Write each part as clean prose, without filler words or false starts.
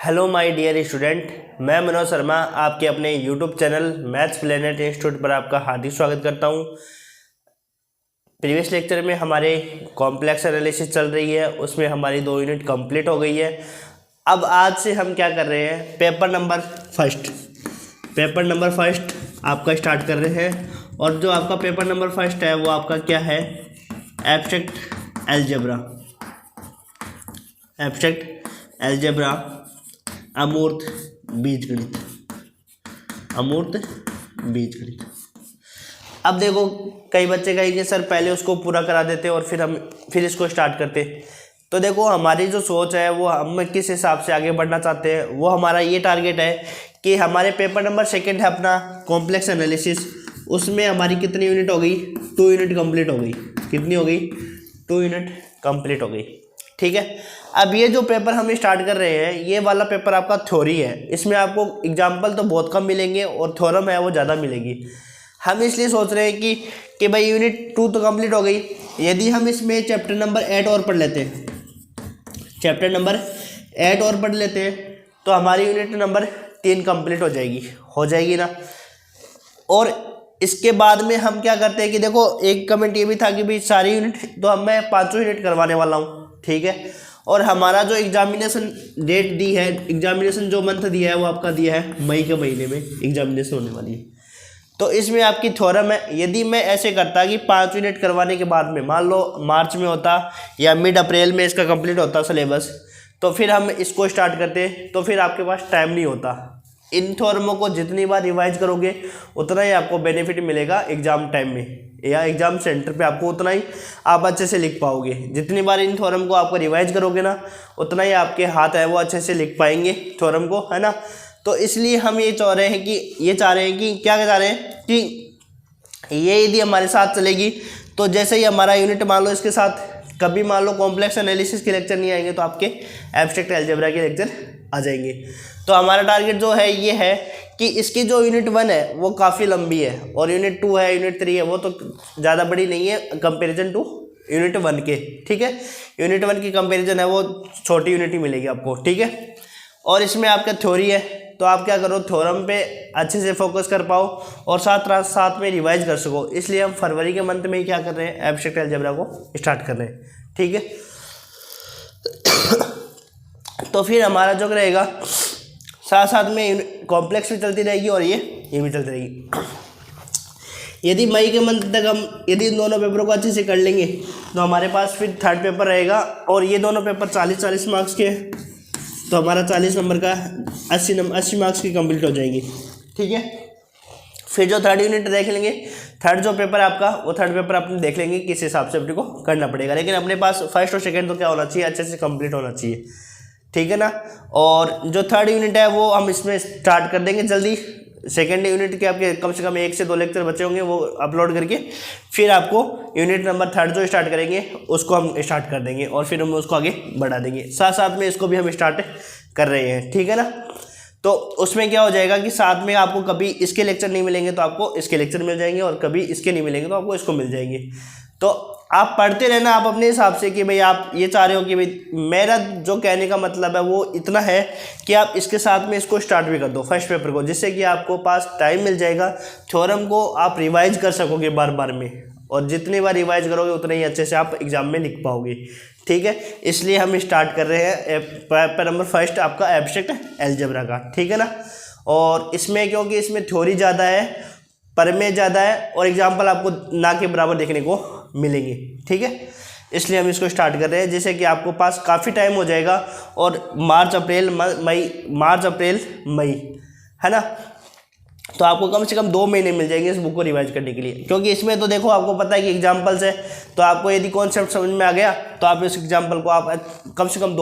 Hello my dear student, मैं मनोज शर्मा आपके अपने YouTube channel maths planet institute पर आपका हार्दिक स्वागत करता हूं। प्रीवियस लेक्चर में हमारे कॉम्प्लेक्स एनालिसिस चल रही है, उसमें हमारी 2 यूनिट कंप्लीट हो गई है। अब आज से हम क्या कर रहे हैं, पेपर नंबर फर्स्ट आपका स्टार्ट कर रहे हैं। और जो आपका पेपर नंबर फर्स्ट है वो आपका क्या है, एब्स्ट्रैक्ट अलजेब्रा अमूर्त बीजगणित। अब देखो, कई बच्चे कहेंगे सर पहले उसको पूरा करा देते और फिर इसको स्टार्ट करते। तो देखो, हमारी जो सोच है वो हम किस हिसाब से आगे बढ़ना चाहते हैं, वो हमारा ये टारगेट है कि हमारे पेपर नंबर सेकंड है अपना कॉम्प्लेक्स एनालिसिस। उसमें हमारी कितनी यूनिट हो गई, 2 यूनिट कंप्लीट हो गई। कितनी हो गई, 2 यूनिट कंप्लीट हो गई। ठीक है। अब ये जो पेपर हम स्टार्ट कर रहे हैं, ये वाला पेपर आपका थ्योरी है। इसमें आपको एग्जाम्पल तो बहुत कम मिलेंगे और थ्योरम है वो ज़्यादा मिलेगी। हम इसलिए सोच रहे हैं कि भाई यूनिट 2 तो कंप्लीट हो गई, यदि हम इसमें चैप्टर नंबर 8 और पढ़ लेते हैं, तो हमारी यूनिट नंबर 3 कंप्लीट हो जाएगी ना। और इसके बाद में हम क्या करते हैं कि देखो, एक कमेंट ये भी था कि भाई सारी यूनिट तो मैं 5 यूनिट करवाने वाला हूँ। ठीक है। और हमारा जो एग्जामिनेशन डेट दी है, एग्जामिनेशन जो मंथ दिया है वो आपका दिया है मई के महीने में एग्जामिनेशन होने वाली है। तो इसमें आपकी थ्योरम है, यदि मैं ऐसे करता कि 5 यूनिट करवाने के बाद में मान लो मार्च में होता या मिड अप्रैल में इसका कंप्लीट होता सिलेबस, तो फिर हम इसको स्टार्ट करते, तो फिर आपके पास टाइम नहीं होता। इन थ्योरमों को जितनी बार रिवाइज करोगे उतना ही आपको बेनिफिट मिलेगा एग्जाम टाइम में या एग्जाम सेंटर पे, आपको उतना ही आप अच्छे से लिख पाओगे। जितनी बार इन थ्योरम को आपको रिवाइज करोगे ना, उतना ही आपके हाथ है वो अच्छे से लिख पाएंगे थ्योरम को, है ना। तो इसलिए हम ये चाह रहे हैं कि ये यदि हमारे साथ चलेगी, तो जैसे ही हमारा यूनिट मान लो इसके साथ कभी मान लो कॉम्प्लेक्स एनालिसिस के लेक्चर नहीं आएंगे, तो आपके एब्स्ट्रैक्ट अलजेब्रा के लेक्चर आ जाएंगे। तो हमारा टारगेट जो है ये है कि इसकी जो यूनिट 1 है वो काफ़ी लंबी है, और यूनिट 2 है, यूनिट 3 है, वो तो ज़्यादा बड़ी नहीं है कंपेरिजन टू यूनिट 1 के। ठीक है। यूनिट 1 की कंपेरिजन है वो छोटी यूनिट ही मिलेगी आपको। ठीक है। और इसमें आपका थ्योरी है, तो आप क्या करो, थ्योरम पे अच्छे से फोकस कर पाओ और साथ में रिवाइज कर सको। इसलिए हम फरवरी के मंथ में ही क्या कर रहे हैं, एब्स्ट्रैक्ट अलजेब्रा को स्टार्ट कर रहे हैं। ठीक है। तो फिर हमारा जो रहेगा, साथ में कॉम्प्लेक्स भी चलती रहेगी और ये भी चलती रहेगी। यदि मई के मंथ तक हम यदि इन दोनों पेपरों को अच्छे से कर लेंगे, तो हमारे पास फिर थर्ड पेपर रहेगा, और ये दोनों पेपर 40 मार्क्स के, तो हमारा 40 नंबर का 80 मार्क्स की कंप्लीट हो जाएंगी। ठीक है। फिर जो थर्ड यूनिट देख लेंगे, थर्ड जो पेपर आपका, वो थर्ड पेपर अपने देख लेंगे किस हिसाब से अपने को करना पड़ेगा, लेकिन अपने पास फर्स्ट और सेकंड तो क्या होना चाहिए, अच्छे से कंप्लीट होना चाहिए। ठीक है ना। और जो थर्ड यूनिट है वो हम इसमें स्टार्ट कर देंगे जल्दी। सेकेंड यूनिट के आपके कम से कम 1 से 2 लेक्चर बचे होंगे, वो अपलोड करके फिर आपको यूनिट नंबर 3 जो स्टार्ट करेंगे उसको हम स्टार्ट कर देंगे, और फिर हम उसको आगे बढ़ा देंगे। साथ में इसको भी हम स्टार्ट कर रहे हैं। ठीक है ना। तो उसमें क्या हो जाएगा कि साथ में आपको कभी इसके लेक्चर नहीं मिलेंगे तो आपको इसके लेक्चर मिल जाएंगे, और कभी इसके नहीं मिलेंगे तो आपको इसको मिल जाएंगे। तो आप पढ़ते रहना आप अपने हिसाब से कि भाई आप ये चाह रहे हो कि भाई, मेरा जो कहने का मतलब है वो इतना है कि आप इसके साथ में इसको स्टार्ट भी कर दो फर्स्ट पेपर को, जिससे कि आपको पास टाइम मिल जाएगा, थ्योरम को आप रिवाइज कर सकोगे बार में, और जितनी बार रिवाइज करोगे उतने ही अच्छे से आप एग्जाम में लिख पाओगे। ठीक है। इसलिए हम स्टार्ट कर रहे हैं पेपर नंबर फर्स्ट आपका एब्स्ट्रैक्ट अलजेब्रा का। ठीक है ना। और इसमें क्योंकि इसमें थ्योरी ज़्यादा है, प्रमेय ज़्यादा है, और एग्जाम्पल आपको ना के बराबर देखने को मिलेंगे। ठीक है। इसलिए हम इसको स्टार्ट कर रहे हैं, जिससे कि आपको पास काफ़ी टाइम हो जाएगा, और मार्च अप्रैल मई, है ना। तो आपको कम से कम 2 महीने मिल जाएंगे इस बुक को रिवाइज करने के लिए, क्योंकि इसमें तो देखो आपको पता है कि एग्जाम्पल्स है, तो आपको यदि कॉन्सेप्ट समझ में आ गया तो आप इस एग्जाम्पल को आप कम से कम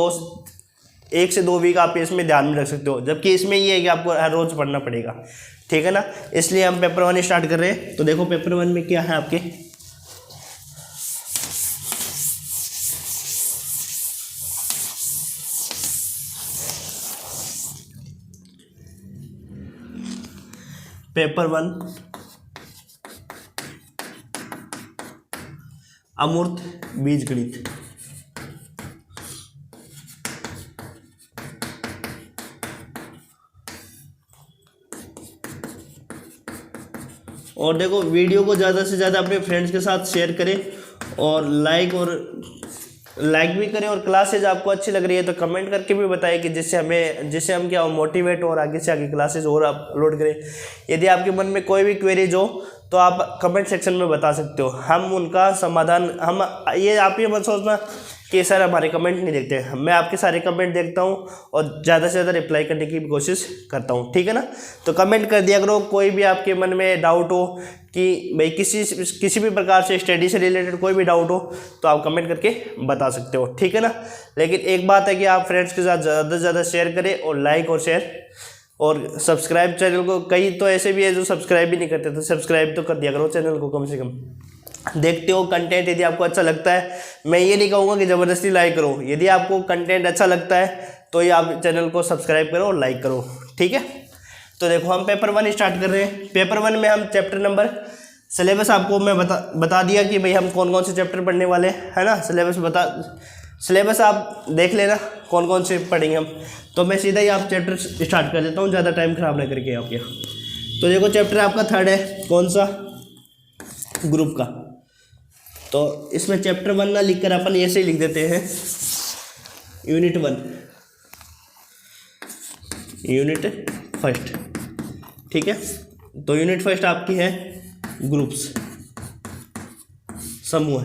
1 से 2 वीक आप इसमें ध्यान में रख सकते हो, जबकि इसमें ये है कि आपको हर रोज़ पढ़ना पड़ेगा। ठीक है ना। इसलिए हम पेपर 1 स्टार्ट कर रहे हैं। तो देखो पेपर 1 में क्या है आपके, पेपर 1 अमूर्त बीजगणित। और देखो वीडियो को ज़्यादा से ज़्यादा अपने फ्रेंड्स के साथ शेयर करें और लाइक भी करें, और क्लासेज आपको अच्छी लग रही है तो कमेंट करके भी बताएं कि जिससे हम क्या मोटिवेट और आगे से आगे क्लासेज और अपलोड करें। यदि आपके मन में कोई भी क्वेरीज हो तो आप कमेंट सेक्शन में बता सकते हो, हम उनका समाधान आप ये मत सोचना कि सर हमारे कमेंट नहीं देखते, मैं आपके सारे कमेंट देखता हूँ और ज़्यादा से ज़्यादा रिप्लाई करने की भी कोशिश करता हूँ, ठीक है ना। तो कमेंट कर दिया करो, कोई भी आपके मन में डाउट हो कि भाई किसी भी प्रकार से स्टडी से रिलेटेड कोई भी डाउट हो तो आप कमेंट करके बता सकते हो, ठीक है ना। लेकिन एक बात है कि आप फ्रेंड्स के साथ ज़्यादा से ज़्यादा शेयर करें और लाइक और शेयर और सब्सक्राइब चैनल को। कई तो ऐसे भी है जो सब्सक्राइब भी नहीं करते, तो सब्सक्राइब तो कर दिया करो चैनल को कम से कम। देखते हो कंटेंट, यदि आपको अच्छा लगता है, मैं ये नहीं कहूँगा कि ज़बरदस्ती लाइक करो, यदि आपको कंटेंट अच्छा लगता है तो ये आप चैनल को सब्सक्राइब करो और लाइक करो, ठीक है। तो देखो हम पेपर 1 स्टार्ट कर रहे हैं। पेपर 1 में हम चैप्टर नंबर सिलेबस आपको मैं बता दिया कि भाई हम कौन कौन से चैप्टर पढ़ने वाले है ना। सिलेबस आप देख लेना कौन कौन से पढ़ेंगे हम। तो मैं सीधा ही आप चैप्टर स्टार्ट कर देता हूँ, ज़्यादा टाइम ख़राब ना करके आप यहाँ। तो देखो चैप्टर आपका 3rd है, कौन सा, ग्रुप का। तो इसमें चैप्टर 1 ना लिखकर अपन ऐसे ही लिख देते हैं यूनिट 1, ठीक है। तो यूनिट 1 आपकी है ग्रुप्स, समूह,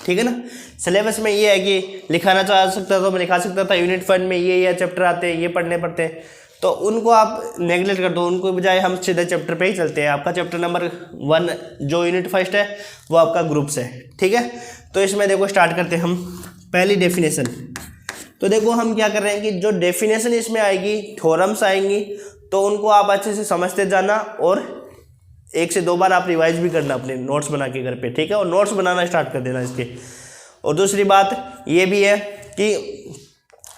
ठीक है ना। सिलेबस में ये है कि लिखाना चाह सकता तो मैं लिखा सकता था यूनिट 1 में ये चैप्टर आते हैं, ये पढ़ने पड़ते हैं, तो उनको आप नेगलेक्ट कर दो, उनको बजाय हम सीधे चैप्टर पे ही चलते हैं। आपका चैप्टर नंबर 1 जो यूनिट 1 है वो आपका ग्रुप्स है, ठीक है। तो इसमें देखो स्टार्ट करते हैं हम पहली डेफिनेशन। तो देखो हम क्या कर रहे हैं कि जो डेफिनेशन इसमें आएगी, थ्योरम्स आएंगी, तो उनको आप अच्छे से समझते जाना और 1 से 2 बार आप रिवाइज भी करना अपने नोट्स बना के घर पे, ठीक है। और नोट्स बनाना स्टार्ट कर देना इसके। और दूसरी बात ये भी है कि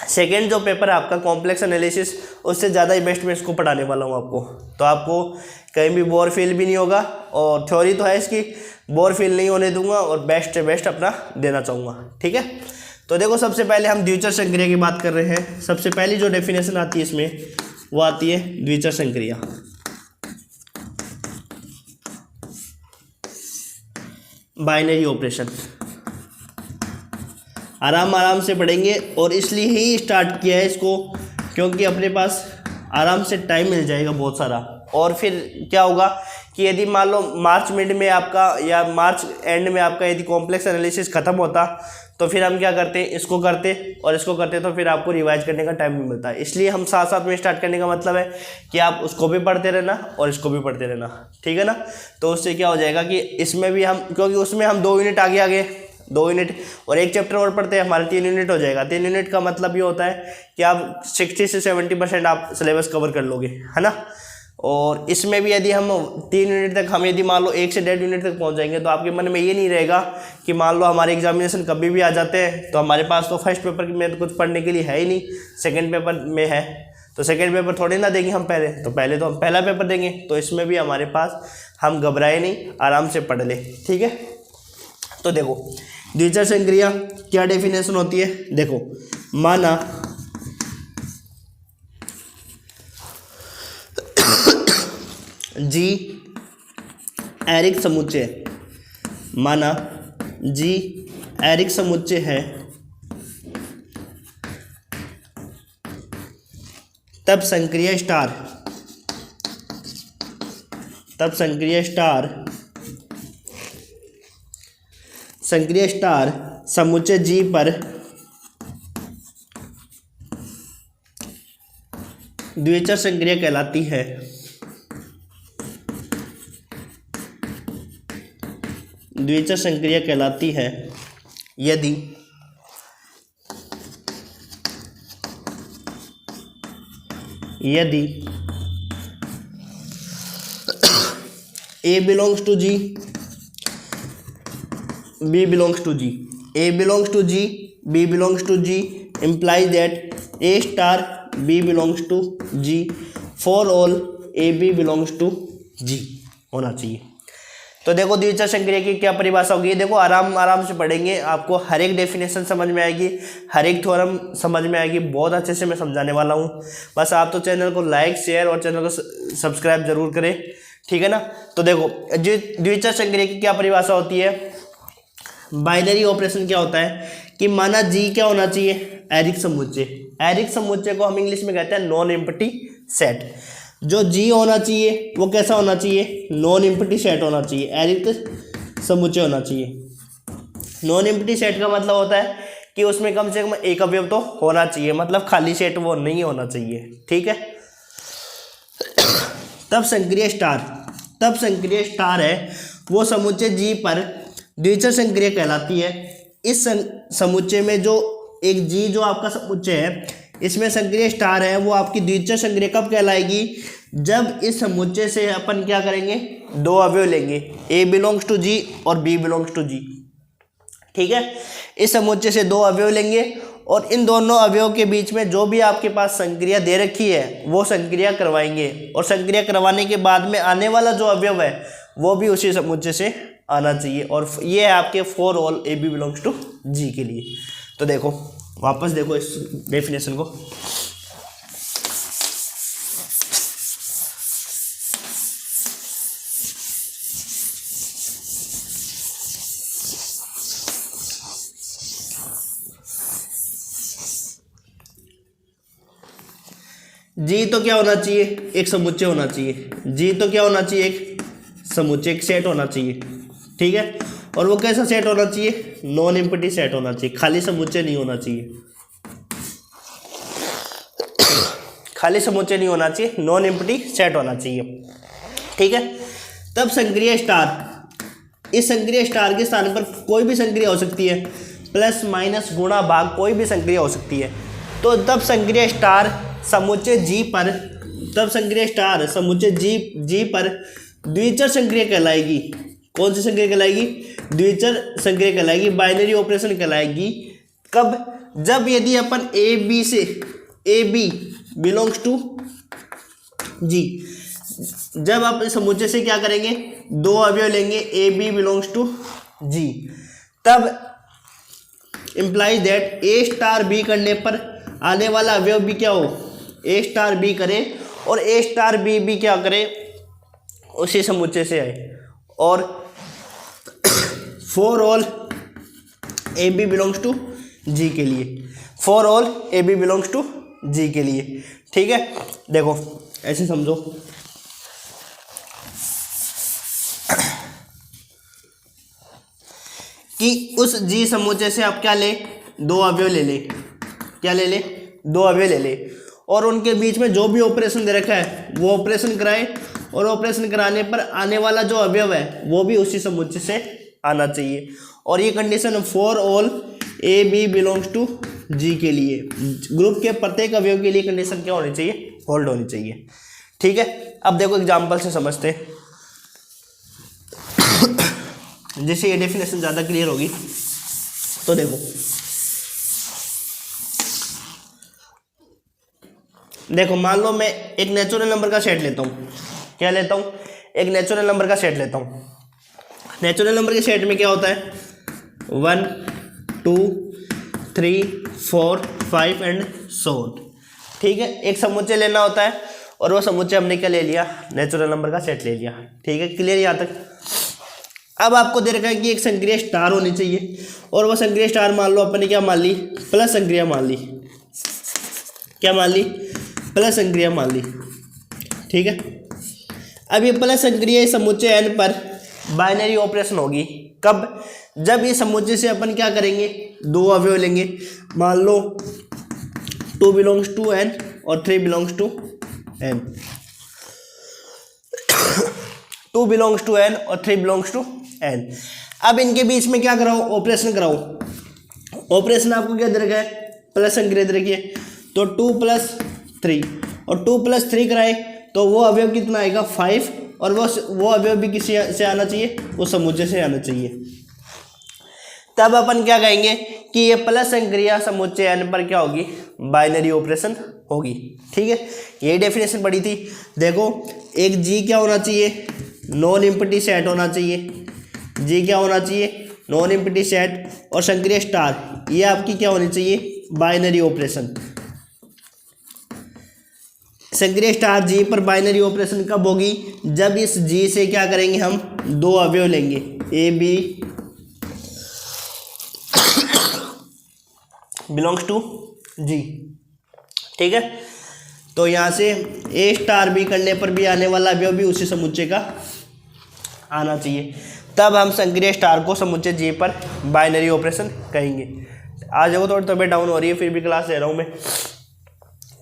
सेकेंड जो पेपर है आपका कॉम्प्लेक्स एनालिसिस, उससे ज़्यादा ही बेस्ट मैं इसको पढ़ाने वाला हूँ आपको, तो आपको कहीं भी बोर फील भी नहीं होगा। और थ्योरी तो है इसकी, बोर फील नहीं होने दूंगा और बेस्ट से बेस्ट अपना देना चाहूँगा, ठीक है। तो देखो सबसे पहले हम द्विचर संक्रिया की बात कर रहे हैं। सबसे पहली जो डेफिनेशन आती है इसमें वो आती है द्विचर संक्रिया। बाइनरी ऑपरेशन आराम से पढ़ेंगे, और इसलिए ही स्टार्ट किया है इसको क्योंकि अपने पास आराम से टाइम मिल जाएगा बहुत सारा। और फिर क्या होगा कि यदि मान लो मार्च मिड में आपका या मार्च एंड में आपका यदि कॉम्प्लेक्स एनालिसिस खत्म होता तो फिर हम क्या करते, इसको करते तो फिर आपको रिवाइज करने का टाइम नहीं मिलता। इसलिए हम साथ साथ में स्टार्ट करने का मतलब है कि आप उसको भी पढ़ते रहना और इसको भी पढ़ते रहना, ठीक है ना। तो उससे क्या हो जाएगा कि इसमें भी हम, क्योंकि उसमें हम 2 यूनिट आगे 2 यूनिट और 1 चैप्टर और पढ़ते हैं, हमारे 3 यूनिट हो जाएगा। 3 यूनिट का मतलब ये होता है कि आप 60 से 70% आप सिलेबस कवर कर लोगे, है ना। और इसमें भी यदि हम 3 यूनिट तक, हम यदि मान लो 1 से 1.5 यूनिट तक पहुंच जाएंगे तो आपके मन में ये नहीं रहेगा कि मान लो हमारे एग्जामिनेशन कभी भी आ जाते हैं तो हमारे पास तो फर्स्ट पेपर में तो कुछ पढ़ने के लिए है ही नहीं, सेकेंड पेपर में है, तो सेकेंड पेपर थोड़ी ना देंगे हम पहले तो हम पहला पेपर देंगे। तो इसमें भी हमारे पास, हम घबराए नहीं, आराम से पढ़ ले, ठीक है। तो देखो द्विचर संक्रिया क्या डेफिनेशन होती है, देखो माना जी एरिक समुच्चय, माना जी एरिक समुच्चय है, तब संक्रिया स्टार समुच्चय जी पर द्विचर संक्रिया कहलाती है। द्विचर संक्रिया कहलाती है यदि A belongs to G, B belongs to G, A belongs to G, B belongs to G implies that A star B belongs to G, for all A B belongs to G होना चाहिए। तो तो देखो द्विचर संक्रिया की क्या परिभाषा होगी, देखो आराम से पढ़ेंगे, आपको हर एक डेफिनेशन समझ में आएगी, हर एक थ्योरम समझ में आएगी, बहुत अच्छे से मैं समझाने वाला हूँ। बस आप तो चैनल को लाइक शेयर और चैनल को सब्सक्राइब जरूर करें, ठीक है ना। तो देखो द्विचर संक्रिया की क्या परिभाषा होती है, बाइनरी ऑपरेशन क्या होता है कि माना जी क्या होना चाहिए, एरिक समुच्चय। एरिक समुच्चय को हम इंग्लिश में कहते हैं नॉन एम्प्टी सेट। जो जी होना चाहिए वो कैसा होना चाहिए, नॉन एम्प्टी सेट होना चाहिए, एरिक समुच्चय होना चाहिए। नॉन एम्प्टी सेट का मतलब होता है कि उसमें कम से कम एक अवयव तो होना चाहिए, मतलब खाली सेट वो नहीं होना चाहिए, ठीक है। तब संक्रिय स्टार है वो समुच्चय जी पर द्विचर संक्रिया कहलाती है। इस समुच्चय में जो एक जी जो आपका समुच्चय है, इसमें संक्रिय स्टार है वो आपकी द्विचर संक्रिया कब कहलाएगी, जब इस समुच्चय से अपन क्या करेंगे, दो अवयव लेंगे, ए बिलोंग्स टू जी और बी बिलोंग्स टू जी, ठीक है। इस समुच्चय से दो अवयव लेंगे और इन दोनों अवयव के बीच में जो भी आपके पास संक्रिया दे रखी है वो संक्रिया करवाएंगे, और संक्रिया करवाने के बाद में आने वाला जो अवयव है वो भी उसी समुच्चय से आना चाहिए, और ये है आपके for all A B belongs to G के लिए। तो देखो वापस देखो इस डेफिनेशन को, जी तो क्या होना चाहिए, एक समुच्चय होना चाहिए। जी तो क्या होना चाहिए, एक समुच्चय, एक सेट होना चाहिए, ठीक है। और वो कैसा सेट होना चाहिए, नॉन एम्प्टी सेट होना चाहिए, खाली समुच्चय नहीं होना चाहिए, खाली समुच्चय नहीं होना चाहिए, नॉन एम्प्टी सेट होना चाहिए, ठीक है। तब संक्रिय स्टार, इस संक्रिय स्टार के स्थान पर कोई भी संक्रिया हो सकती है, प्लस माइनस गुणा भाग कोई भी संक्रिया हो सकती है। तो तब संक्रिय स्टार समुच्चय जी पर, तब संक्रिय स्टार समुच्चय जी पर द्विचर संक्रिया कहलाएगी। कौन सी संक्रिया कहलाएगी, द्विचर संक्रिया कहलाएगी, बाइनरी ऑपरेशन कहलाएगी। कब, जब यदि अपन ए बी से, ए बी बिलोंग्स टू जी, जब आप इस समुच्चय से क्या करेंगे, दो अवयव लेंगे, A B belongs to G, तब implies that A star B करने पर आने वाला अवयव भी क्या हो, ए स्टार बी करे, और ए स्टार बी भी क्या करे, उसी समुच्चय से आए। और for all A B belongs to G के लिए, for all A B belongs to G के लिए, ठीक है। देखो ऐसे समझो, कि उस जी समुच्चय से आप क्या ले, दो अवयव ले ले, क्या ले ले, दो अवयव ले ले, और उनके बीच में जो भी ऑपरेशन दे रखा है वो ऑपरेशन कराए, और ऑपरेशन कराने पर आने वाला जो अवयव है वो भी उसी समुच्चय से आना चाहिए। और ये condition for all A B belongs to G के लिए, ग्रुप के प्रत्येक अवयव के लिए कंडीशन क्या होनी चाहिए, होल्ड होनी चाहिए, ठीक है। अब देखो एग्जाम्पल से समझते हैं, जिससे ये डेफिनेशन ज़्यादा क्लियर होगी। तो देखो मान लो मैं एक नेचुरल नंबर का सेट लेता हूँ, क्या लेता हूँ, एक नेचुरल नंबर का सेट लेता हूँ। नेचुरल नंबर के सेट में क्या होता है, 1 2 3 4 5 एंड सो ऑन, ठीक है। एक समुच्चय लेना होता है, और वो समुच्चय हमने क्या ले लिया, नेचुरल नंबर का सेट ले लिया, ठीक है, क्लियर यहाँ तक। अब आपको दे रखा है कि एक संक्रिय स्टार होनी चाहिए, और वह संक्रिय स्टार मान लो अपन ने क्या मान ली, प्लस संक्रिया मान ली, क्या मान ली, प्लस संक्रिया मान ली, ठीक है। अब ये प्लस संक्रिया समुच्चय एन पर बाइनरी ऑपरेशन होगी, कब, जब ये समुच्चय से अपन क्या करेंगे, दो अवयव लेंगे, मान लो 2 बिलोंग्स टू एन और 3 belongs to N, 2 belongs to N और 3 बिलोंग्स टू एन। अब इनके बीच में क्या कराओ, ऑपरेशन कराओ। ऑपरेशन आपको क्या दे रखा है, प्लस संक्रिया दे रखी है, तो 2 + 3, और 2 + 3 कराए तो वो अवयव कितना आएगा, 5, और वो अवयव भी किसी से आना चाहिए, वो समुच्चय से आना चाहिए। तब अपन क्या कहेंगे कि ये प्लस संक्रिया समुच्चय एन पर क्या होगी, बाइनरी ऑपरेशन होगी, ठीक है। यही डेफिनेशन पड़ी थी। देखो एक जी क्या होना चाहिए, नॉन एम्प्टी सेट होना चाहिए, जी क्या होना चाहिए, नॉन एम्प्टी सेट, और सक्रिय स्टार ये आपकी क्या होनी चाहिए, बाइनरी ऑपरेशन। सक्रिय स्टार जी पर बाइनरी ऑपरेशन कब होगी, जब इस जी से क्या करेंगे हम, दो अवयव लेंगे ए बी बिलोंग्स टू जी, ठीक है। तो यहाँ से ए स्टार बी करने पर भी आने वाला अवयव भी उसी समुच्चय का आना चाहिए, तब हम सक्रिय स्टार को समुच्चय जी पर बाइनरी ऑपरेशन कहेंगे। आज देखो थोड़ी तबीयत डाउन हो रही है, फिर भी क्लास ले रहा हूँ मैं,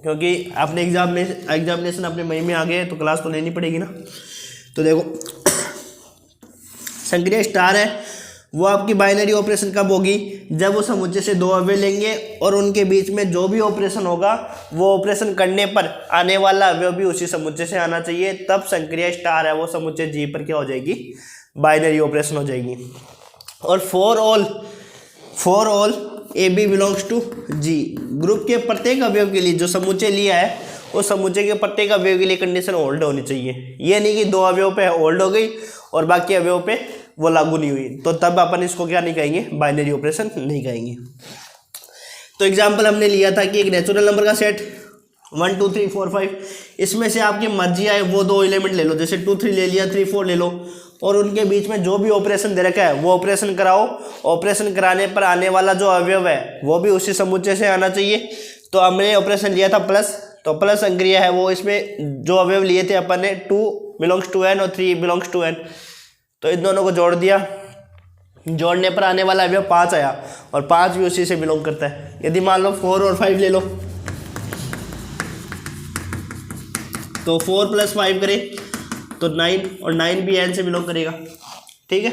क्योंकि अपने एग्जामिनेशन अपने मई में आ गए तो क्लास तो लेनी पड़ेगी ना। तो देखो सक्रिय स्टार है वो आपकी बाइनरी ऑपरेशन कब होगी, जब वो समुच्चय से दो अवयव लेंगे और उनके बीच में जो भी ऑपरेशन होगा वो ऑपरेशन करने पर आने वाला अवयव भी उसी समुच्चय से आना चाहिए, तब सक्रिय स्टार है वो समुच्चय जी पर क्या हो जाएगी, बाइनरी ऑपरेशन हो जाएगी। और for all A B belongs to G, group के प्रत्येक अवयव के लिए जो समुच्चय लिया है उस समुच्चय के प्रत्येक अवयव के लिए कंडीशन होल्ड होनी चाहिए। ये नहीं कि दो अवयव पे होल्ड हो गई और बाकी अवयव पे वो लागू नहीं हुई, तो तब अपन इसको क्या नहीं कहेंगे, बाइनरी ऑपरेशन नहीं कहेंगे। तो एग्जाम्पल हमने लिया था कि एक नेचुरल नंबर का सेट 1 2 3 4 5, इसमें से आपकी मर्जी आए वो दो एलिमेंट ले लो, जैसे 2 3 ले लिया, 3 4 ले लो, और उनके बीच में जो भी ऑपरेशन दे रखा है वो ऑपरेशन कराओ। ऑपरेशन कराने पर आने वाला जो अवयव है वो भी उसी समुच्चय से आना चाहिए। तो हमने ऑपरेशन लिया था प्लस, तो प्लस संक्रिया है वो, इसमें जो अवयव लिए थे अपन ने 2 बिलोंग्स टू एन और 3 बिलोंग्स टू एन, तो इन दोनों को जोड़ दिया, जोड़ने पर आने वाला अवयव 5 आया, और 5 भी उसी से बिलोंग करता है। यदि मान लो 4 और 5 ले लो, तो 4 + 5 करें तो 9, और 9 भी एन से बिलोंग करेगा, ठीक है।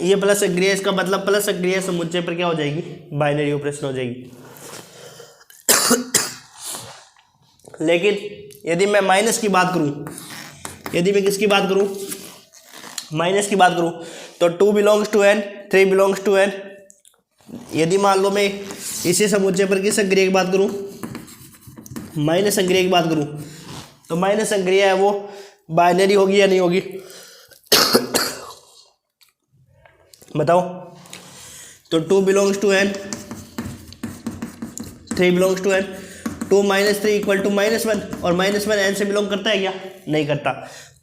ये प्लस सक्रिय, इसका मतलब प्लस सक्रिय समुच्चय पर क्या हो जाएगी, बाइनरी ऑपरेशन हो जाएगी। लेकिन यदि मैं माइनस की बात करूं, यदि मैं किसकी बात करूं, माइनस की बात करूं, तो 2 belongs to N, 3 belongs to N. यदि मान लो मैं इसी समुच्चय पर किस संक्रिया की बात करूं, माइनस संक्रिया की बात करूं, तो माइनस संक्रिया है वो बाइनरी होगी या नहीं होगी, बताओ। तो 2 belongs to N, 3 belongs to N, 2 - 3 = -1, और -1 एन से बिलोंग करता है क्या, नहीं करता।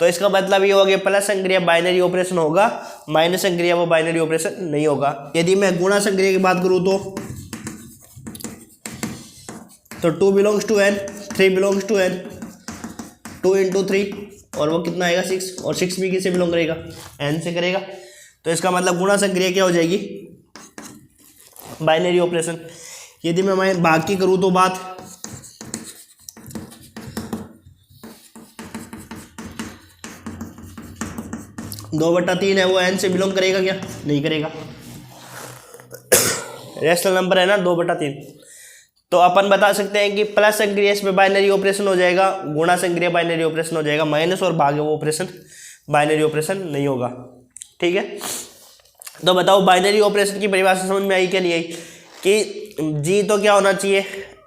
तो इसका मतलब ये हो गया प्लस संक्रिया बाइनरी ऑपरेशन होगा, माइनस संक्रिया वो बाइनरी ऑपरेशन नहीं होगा। यदि मैं गुणा संक्रिया की बात करूँ तो 2 belongs to N, 3 belongs to N, 2 × 3, और वो कितना आएगा 6, और 6 भी किससे बिलोंग करेगा, एन से करेगा। तो इसका मतलब गुणा संक्रिया क्या हो जाएगी, बाइनरी ऑपरेशन। यदि मैं भाग की करूँ तो बात, दो बटा 3 है वो एन से बिलोंग करेगा क्या, नहीं करेगा, रेशनल नंबर है ना 2/3। तो अपन बता सकते हैं कि प्लस संक्रिया इसमें बाइनरी ऑपरेशन हो जाएगा, गुणा संक्रिया बाइनरी ऑपरेशन हो जाएगा, माइनस और भागे वो ऑपरेशन बाइनरी ऑपरेशन नहीं होगा, ठीक है। तो बताओ बाइनरी ऑपरेशन की परिभाषा समझ में आई क्या नहीं आई, कि जी तो क्या होना चाहिए,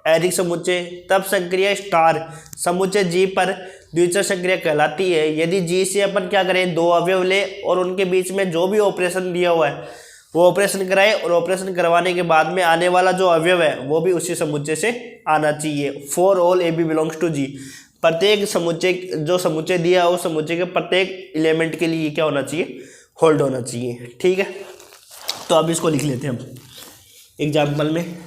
एरिक समुच्चय, तब संक्रिया स्टार समुच्चय जी पर द्विचर संक्रिया कहलाती है। यदि जी से अपन क्या करें, दो अवयव ले और उनके बीच में जो भी ऑपरेशन दिया हुआ है वो ऑपरेशन कराए, और ऑपरेशन करवाने के बाद में आने वाला जो अवयव है वो भी उसी समुच्चय से आना चाहिए। For all A B belongs to G, प्रत्येक समुच्चय जो समुच्चय दिया है उस समुच्चय के प्रत्येक एलिमेंट के लिए क्या होना चाहिए, होल्ड होना चाहिए, ठीक है। तो अब इसको लिख लेते हैं हम एग्जाम्पल में।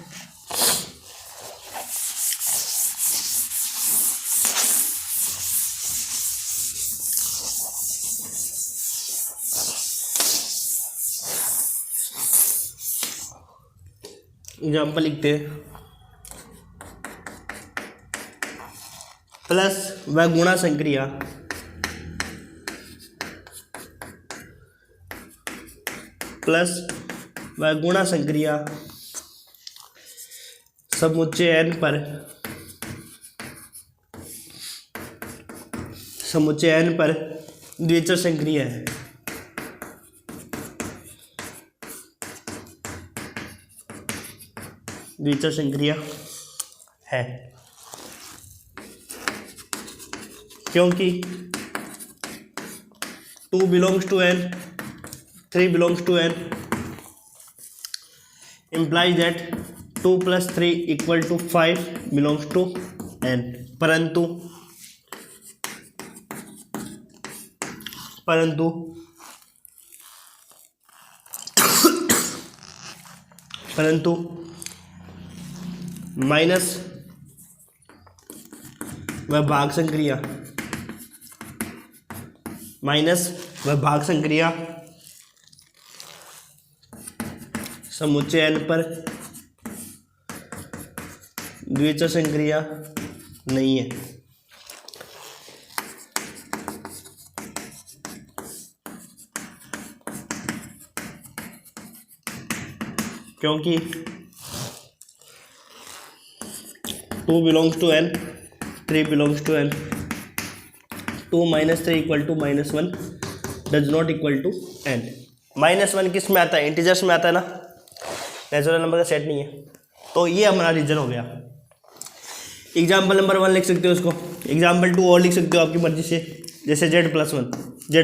एग्जाम्पल लिखते हैं, प्लस व गुणा संक्रिया प्लस व गुणा संक्रिया समुच्चय n पर द्विचर संक्रिया है। द्विचर संक्रिया है क्योंकि 2 belongs to n, 3 belongs to n, implies that 2 plus 3 equal to 5 belongs to n, परंतु माइनस व भाग संक्रिया समुच्चय n पर द्विचर संक्रिया नहीं है। क्योंकि 2 belongs to n, 3 belongs to n, 2 minus 3 equal to -1 does not equal to n। -1 किस में आता है? इंटीजर्स में आता है ना, नेचुरल नंबर का सेट नहीं है। तो ये हमारा रीजन हो गया। एग्जाम्पल नंबर 1 लिख सकते हो उसको, एग्जाम्पल 2 और लिख सकते हो आपकी मर्जी से, जैसे z+1 z+।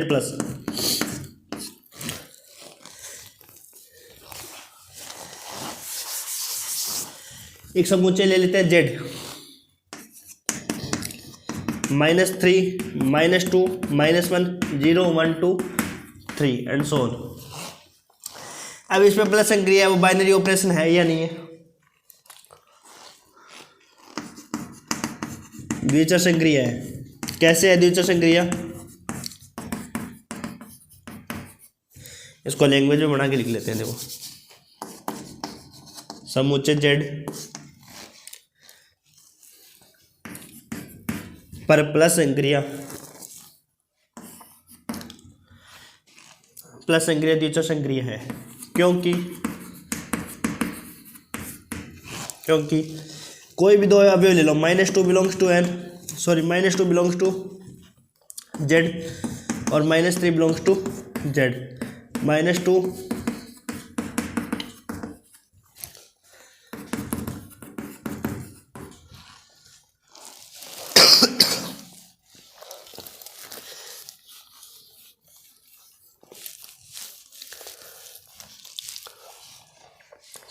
एक समुच्चय ले लेते हैं z, -3 -2 -1 0 1 2 3 एंड सो ऑन। अब इसमें प्लस संक्रिया है, वो बाइनरी ऑपरेशन है या नहीं है? द्विचर संक्रिया है। कैसे है द्विचर संक्रिया? इसको लैंग्वेज में बना के लिख लेते हैं। देखो, समुच्चय z पर प्लस संक्रिया द्विचर संक्रिया है, क्योंकि कोई भी दो अवयव ले लो, -2 belongs to n, sorry -2 belongs to z और -3 belongs to z। -2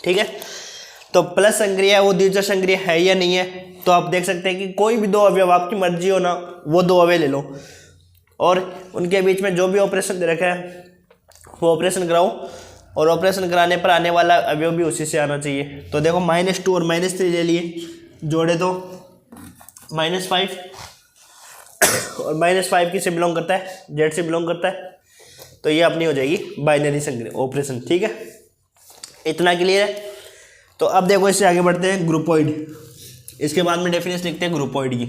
ठीक है। तो प्लस संक्रिया वो द्विचर संक्रिया है या नहीं है? तो आप देख सकते हैं कि कोई भी दो अवयव, आपकी मर्जी हो ना, वो दो अवयव ले लो और उनके बीच में जो भी ऑपरेशन दे रखा है वो ऑपरेशन कराओ, और ऑपरेशन कराने पर आने वाला अवयव भी उसी से आना चाहिए। तो देखो, -2 और -3 ले लिए, जोड़े तो -5 और -5 किससे बिलोंग करता है? z से बिलोंग करता है। तो ये अपनी हो जाएगी बाइनरी संक्रिया ऑपरेशन। ठीक है, इतना क्लियर है। तो अब देखो, इससे आगे बढ़ते हैं ग्रुपोइड। इसके बाद में डेफिनेशन लिखते हैं ग्रुपोइड की।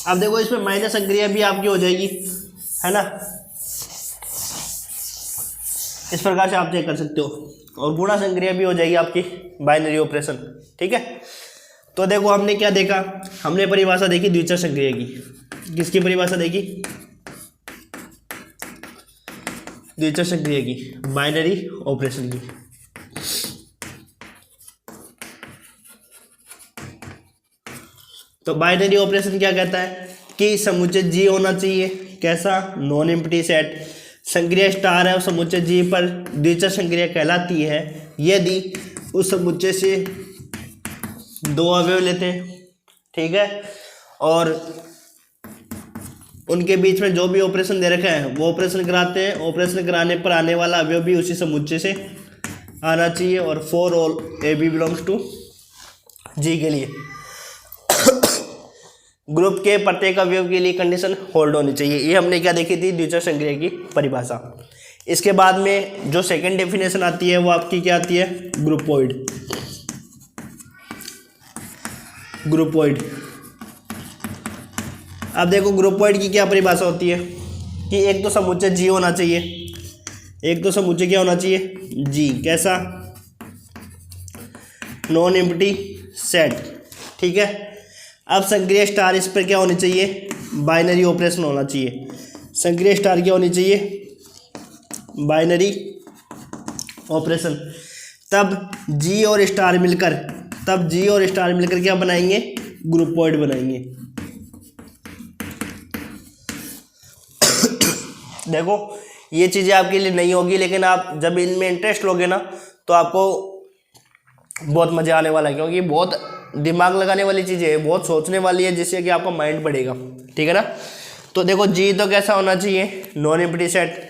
अब देखो, इसमें माइनस संक्रिया भी आपकी हो जाएगी, है ना, इस प्रकार से आप चेक कर सकते हो, और गुणा संक्रिया भी हो जाएगी आपकी बाइनरी ऑपरेशन। ठीक है, तो देखो हमने क्या देखा, हमने परिभाषा देखी द्विचर संक्रिया की। किसकी परिभाषा देखी? द्विचर संक्रिया की, बाइनरी ऑपरेशन की। तो बाइनरी ऑपरेशन क्या कहता है कि समुच्चय जी होना चाहिए, कैसा? Non empty set. संक्रिया स्टार है, समुच्चय जी पर द्विचर संक्रिया कहलाती है यदि उस समुच्चय से दो अवयव लेते हैं। ठीक है, और उनके बीच में जो भी ऑपरेशन दे रखा है वो ऑपरेशन कराते हैं। ऑपरेशन कराने पर आने वाला अवयव भी उसी समुच्चय से आना चाहिए, और for all A B belongs to G के लिए ग्रुप के प्रत्येक अवयव के लिए कंडीशन होल्ड होनी चाहिए। ये हमने क्या देखी थी? द्विचर संक्रिया की परिभाषा। इसके बाद में जो सेकंड डेफिनेशन आती है वो आपकी क्या आती है? ग्रुपोइड। ग्रुपोइड। अब देखो, ग्रुपोइड की क्या परिभाषा होती है कि एक तो समुच्चय जी होना चाहिए, एक तो समुच्चय क्या होना चाहिए? जी। कैसा? Non empty set. ठीक है, अब संक्रिया स्टार इस पर क्या होनी चाहिए? बाइनरी ऑपरेशन होना चाहिए। संक्रिया स्टार क्या होनी चाहिए? Binary operation. तब जी और स्टार मिलकर क्या बनाएंगे, ग्रुपोइड बनाएंगे। देखो ये चीज़ें आपके लिए नहीं होगी, लेकिन आप जब इनमें इंटरेस्ट लोगे ना तो आपको बहुत मज़ा आने वाला है, क्योंकि बहुत दिमाग लगाने वाली चीज़ें है, बहुत सोचने वाली है, जिससे कि आपका माइंड बढ़ेगा। ठीक है ना। तो देखो जी तो कैसा होना चाहिए, नॉन एम्प्टी सेट।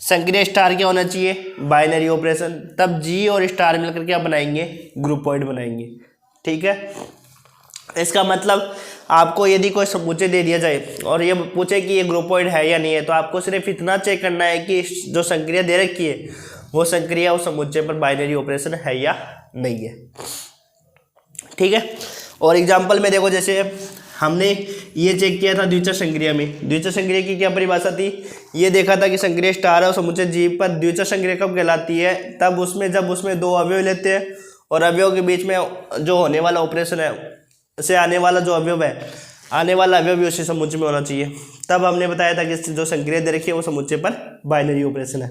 संक्रिय स्टार क्या होना चाहिए, बाइनरी ऑपरेशन। तब जी और स्टार मिलकर क्या बनाएंगे, ग्रुपोइड बनाएंगे। ठीक है। इसका मतलब आपको यदि कोई समुच्चय दे दिया जाए और ये पूछे कि ये ग्रुपोइड है या नहीं है, तो आपको सिर्फ इतना चेक करना है कि जो संक्रिया दे रखी है वो संक्रिया उस समुच्चय पर बाइनरी ऑपरेशन है या नहीं है। ठीक है। और एग्जांपल में देखो, जैसे हमने ये चेक किया था द्वितीय संक्रिया में। द्वितीय संक्रिया की क्या परिभाषा थी, ये देखा था कि संक्रिया स्टार और समुच्चय जी पर द्वितीय संक्रिया कब कहलाती है, तब उसमें जब उसमें दो अवयव लेते हैं और अवयव के बीच में जो होने वाला ऑपरेशन है से आने वाला जो अवयव है, आने वाला अवयव भी उसी समुच्चय में होना चाहिए। तब हमने बताया था कि जो संक्रिया दे रखी है वो समुच्चय पर बाइनरी ऑपरेशन है।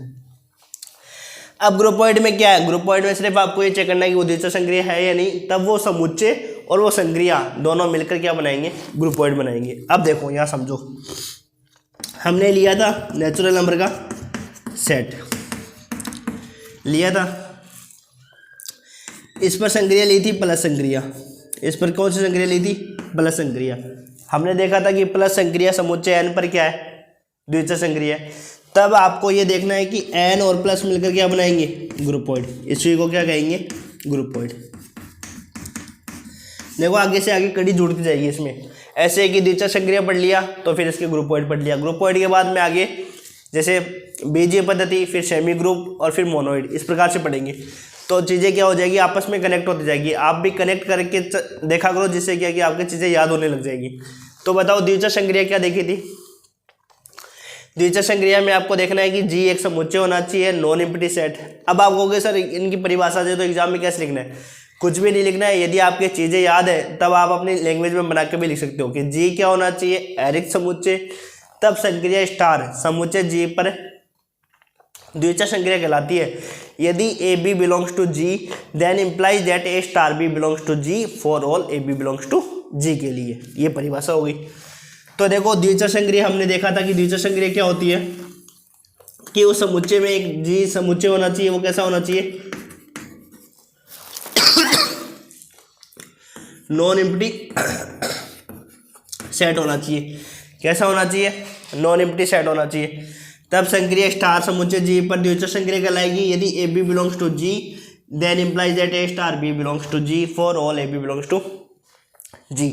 अब ग्रुपोइड में क्या है, ग्रुपोइड में सिर्फ आपको ये चेक करना है कि वो द्वितीय संक्रिया है या नहीं, तब वो समुच्चय और वो संक्रिया दोनों मिलकर क्या बनाएंगे, ग्रुपोइड बनाएंगे। अब देखो यहाँ समझो, हमने लिया था नेचुरल नंबर का सेट लिया था, इस पर संक्रिया ली थी प्लस संक्रिया। इस पर कौन सी संक्रिया ली थी, प्लस संक्रिया। हमने देखा था कि प्लस संक्रिया समुच्चय n पर क्या है, द्वितीय संक्रिया। तब आपको ये देखना है कि n और प्लस मिलकर क्या बनाएंगे, ग्रुपोइड। इसी को क्या कहेंगे, ग्रुपोइड। देखो आगे से आगे कड़ी जुड़ती जाएगी इसमें। ऐसे कि द्वितीय संक्रिया पढ़ लिया तो फिर इसके ग्रुपोइड पढ़ लिया। ग्रुपोइड के बाद में आगे जैसे बीजीय पद्धति, फिर सेमी ग्रुप और फिर मोनोइड, इस प्रकार से पढ़ेंगे। तो चीज़ें क्या हो जाएगी, आपस में कनेक्ट होती जाएगी। आप भी कनेक्ट करके देखा करो, जिससे क्या कि आपकी चीज़ें याद होने लग जाएगी। तो बताओ द्वितीय संक्रिया क्या देखी थी। द्वितीय संक्रिया में आपको देखना है कि जी एक समुच्चय होना चाहिए, नॉन एम्प्टी सेट। अब आप कहोगे सर इनकी परिभाषा दे तो एग्जाम में कैसे लिखना है, कुछ भी नहीं लिखना है। यदि आपके चीज़ें याद है तब आप अपनी लैंग्वेज में बना के भी लिख सकते हो कि जी क्या होना चाहिए, एरिक समुच्चय। तब संक्रिया स्टार समुच्चय जी पर द्वितीय संक्रिया कहलाती है। यदि a B belongs to G then implies that A star b belongs to G for all A B belongs to G के लिए, ये परिभाषा होगी। तो देखो द्वितीय संक्रिया हमने देखा था कि द्वितीय संक्रिया क्या होती है कि उस समुच्चय में एक जी समुच्चय होना चाहिए। वो कैसा होना चाहिए, नॉन एम्प्टी सेट होना चाहिए। कैसा होना चाहिए, नॉन एम्प्टी सेट होना चाहिए। तब संक्रिया स्टार समुच्चय जी पर द्वितीय संक्रिया कहलाएगी। यदि a B belongs to G then implies that A star b belongs to G for all A B belongs to G.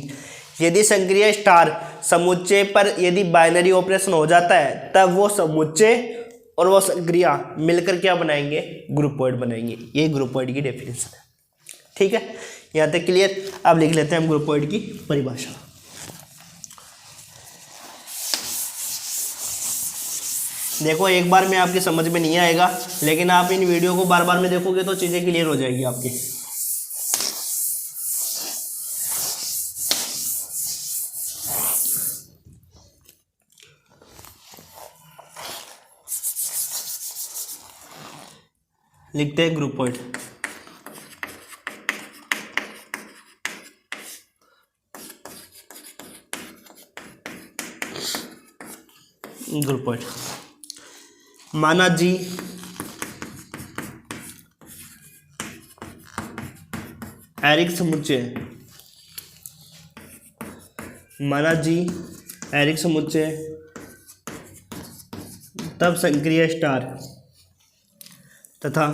यदि संक्रिया स्टार समुच्चय पर यदि बाइनरी ऑपरेशन हो जाता है, तब वो समुच्चय और वो संक्रिया मिलकर क्या बनाएंगे, ग्रुपोइड बनाएंगे। ये ग्रुपोइड की डेफिनेशन है। ठीक है, यहाँ तक क्लियर। अब लिख लेते हैं हम ग्रुपोइड की परिभाषा। देखो एक बार में आपकी समझ में नहीं आएगा, लेकिन आप इन वीडियो को बार बार में देखोगे तो चीज़ें क्लियर हो जाएगी आपकी। लिखते हैं ग्रुपोइड। ग्रुपोइड माना जी एरिक समुच्चय, माना जी एरिक समुच्चय। तब संक्रिया स्टार तथा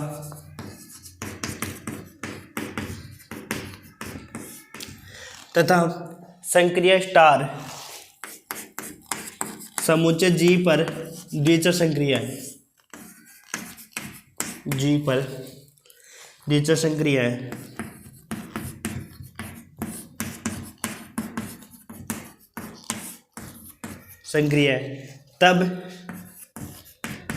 संक्रिया स्टार समुच्चय जी पर द्वितीय संक्रिया है, जी पर द्वितीय संक्रिया है। संक्रिया है। तब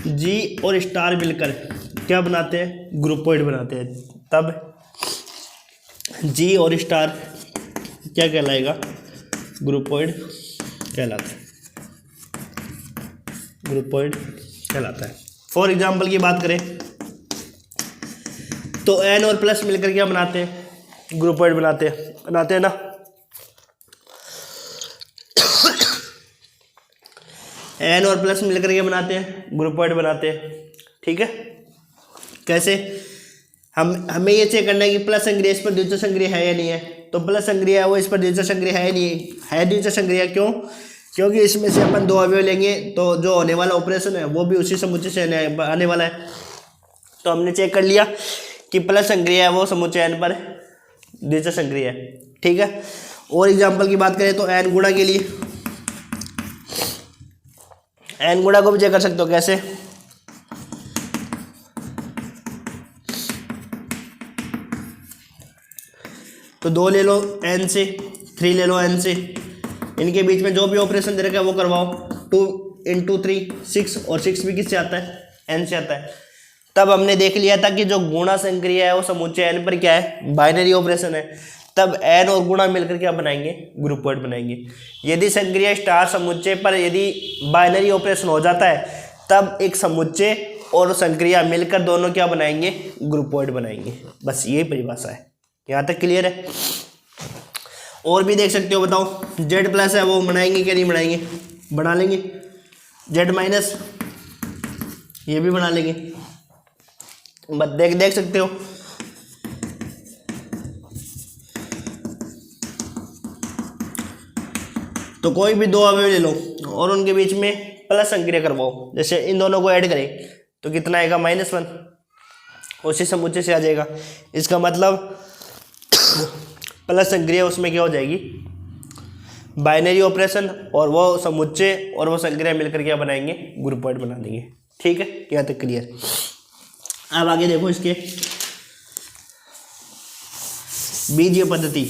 जी और स्टार मिलकर क्या बनाते हैं, ग्रुपोइड बनाते हैं। तब जी और स्टार क्या कहलाएगा, ग्रुपोइड कहलाता है, ग्रुपोइड कहलाता है। फॉर एग्जाम्पल की बात करें तो एन और प्लस मिलकर क्या बनाते हैं, ग्रुपॉइड बनाते हैं ना। एन और प्लस मिलकर के बनाते हैं, ग्रुपॉइड बनाते हैं, ठीक है। कैसे, हमें ये चेक करना है कि प्लस संक्रिया इस पर द्वितीय संक्रिया है या नहीं है। तो प्लस संक्रिया है वो इस पर द्वितीय संक्रिया है नहीं है, द्वितीय संक्रिया क्यों, क्योंकि इसमें से अपन 2 अवयव लेंगे तो जो होने वाला ऑपरेशन है वो भी उसी समुच्चय से आने वाला है। तो हमने चेक कर लिया कि प्लस संक्रिया है वो समुच्चय एन पर द्वितीय संक्रिया है, ठीक है। और एग्जाम्पल की बात करें तो एन गुणा के लिए, एन गुणा को भी चेक कर सकते हो। कैसे, तो 2 ले लो एन से, 3 ले लो एन से, इनके बीच में जो भी ऑपरेशन दे रखा है वो करवाओ। 2 × 3 6, और 6 भी किससे आता है, एन से आता है। तब हमने देख लिया था कि जो गुणा संक्रिया है वो समुच्चय एन पर क्या है, बाइनरी ऑपरेशन है। तब एन और गुणा मिलकर क्या बनाएंगे, ग्रुपॉइड बनाएंगे। यदि संक्रिया स्टार समुच्चय पर यदि बाइनरी ऑपरेशन हो जाता है तब एक समुच्चय और संक्रिया मिलकर दोनों क्या बनाएंगे, ग्रुपॉइड बनाएंगे। बस यही परिभाषा है, यहाँ तक क्लियर है। और भी देख सकते हो, बताओ जेड प्लस है वो बनाएंगे क्या नहीं बनाएंगे, बना लेंगे। जेड माइनस ये भी बना लेंगे, बस देख सकते हो। तो कोई भी 2 अवयव ले लो और उनके बीच में प्लस संक्रिया करवाओ। जैसे इन दोनों को ऐड करें तो कितना आएगा, -1, उसी समुच्चय से आ जाएगा। इसका मतलब प्लस संक्रिया उसमें क्या हो जाएगी, बाइनरी ऑपरेशन, और वो समुच्चय और वो संक्रिया मिलकर क्या बनाएंगे, ग्रुपॉइड बना देंगे, ठीक है। यहाँ तक क्लियर। अब आगे देखो इसके बीजीय पद्धति।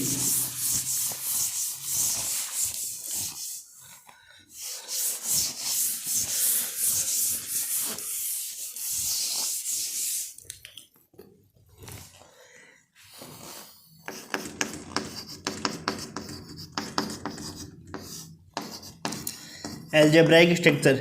Algebraic structure,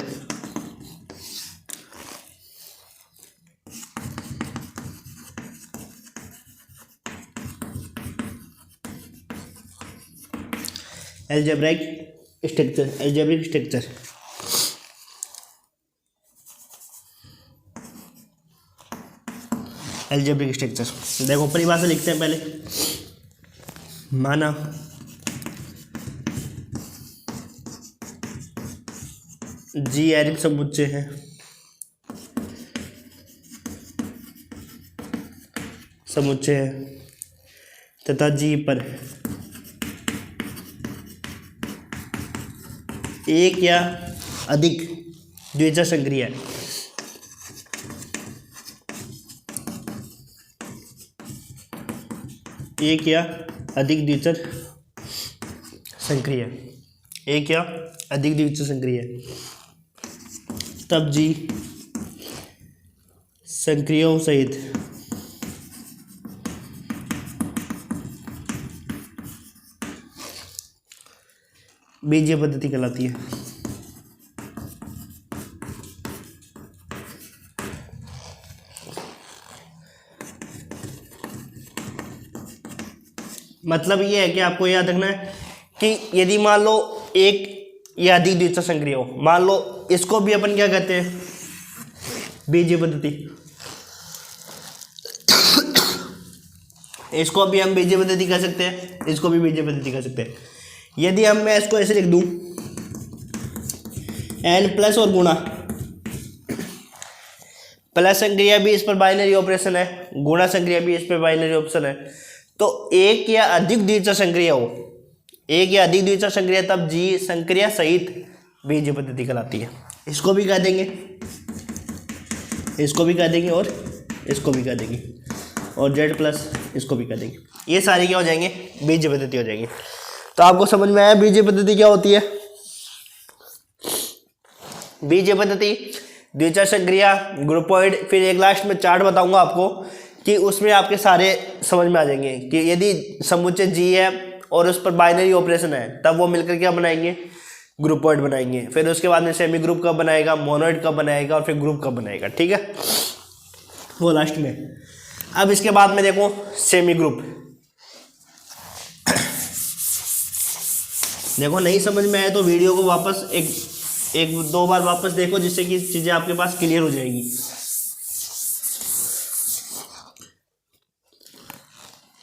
algebraic structure, algebraic structure. Algebraic structure देखो परिभाषा लिखते हैं पहले। माना जी एरिक समुच्चय है, तथा जी पर एक या अधिक द्वितीय संक्रिया, एक या अधिक द्वितीय संक्रिया, एक या अधिक द्वितीय संक्रिया, तब जी संक्रियाओं सहित बीजीय पद्धति कहलाती है। मतलब ये है कि आपको याद रखना है कि यदि मान लो एक या अधिक द्वितीय संक्रिया हो, मान लो इसको भी अपन क्या कहते हैं, बीजीय पद्धति। इसको भी हम बीजीय पद्धति कह सकते हैं, इसको भी बीजीय पद्धति कह सकते हैं। यदि हम मैं इसको ऐसे लिख दूं, एन प्लस और गुणा, प्लस संक्रिया भी इस पर बाइनरी ऑपरेशन है, गुणा संक्रिया भी इस पर बाइनरी ऑपरेशन है, तो एक या अधिक द्वितीय संक्रिया हो, एक या अधिक द्वितीय संक्रिया, तब जी संक्रिया सहित बीजीय पद्धति कहलाती है। इसको भी कह देंगे, इसको भी कह देंगे, और इसको भी कह देंगे, और जेड प्लस इसको भी कह देंगे। ये सारे क्या हो जाएंगे, बीजीय पद्धति हो जाएंगे। तो आपको समझ में आया बीजीय पद्धति क्या होती है। बीजीय पद्धति द्वितीय संक्रिया, ग्रुपॉइड, फिर एक लास्ट में चार्ट बताऊंगा आपको कि उसमें आपके सारे समझ में आ जाएंगे कि यदि समुच्चय जी है और उस पर बाइनरी ऑपरेशन है तब वो मिलकर क्या बनाएंगे, ग्रुपॉइड बनाएंगे। फिर उसके बाद में सेमी ग्रुप कब बनाएगा, मोनोइड कब बनाएगा, और फिर ग्रुप कब बनाएगा, ठीक है, वो लास्ट में। अब इसके बाद में देखो सेमी ग्रुप। देखो नहीं समझ में आए तो वीडियो को वापस एक दो बार वापस देखो, जिससे कि चीज़ें आपके पास क्लियर हो जाएगी।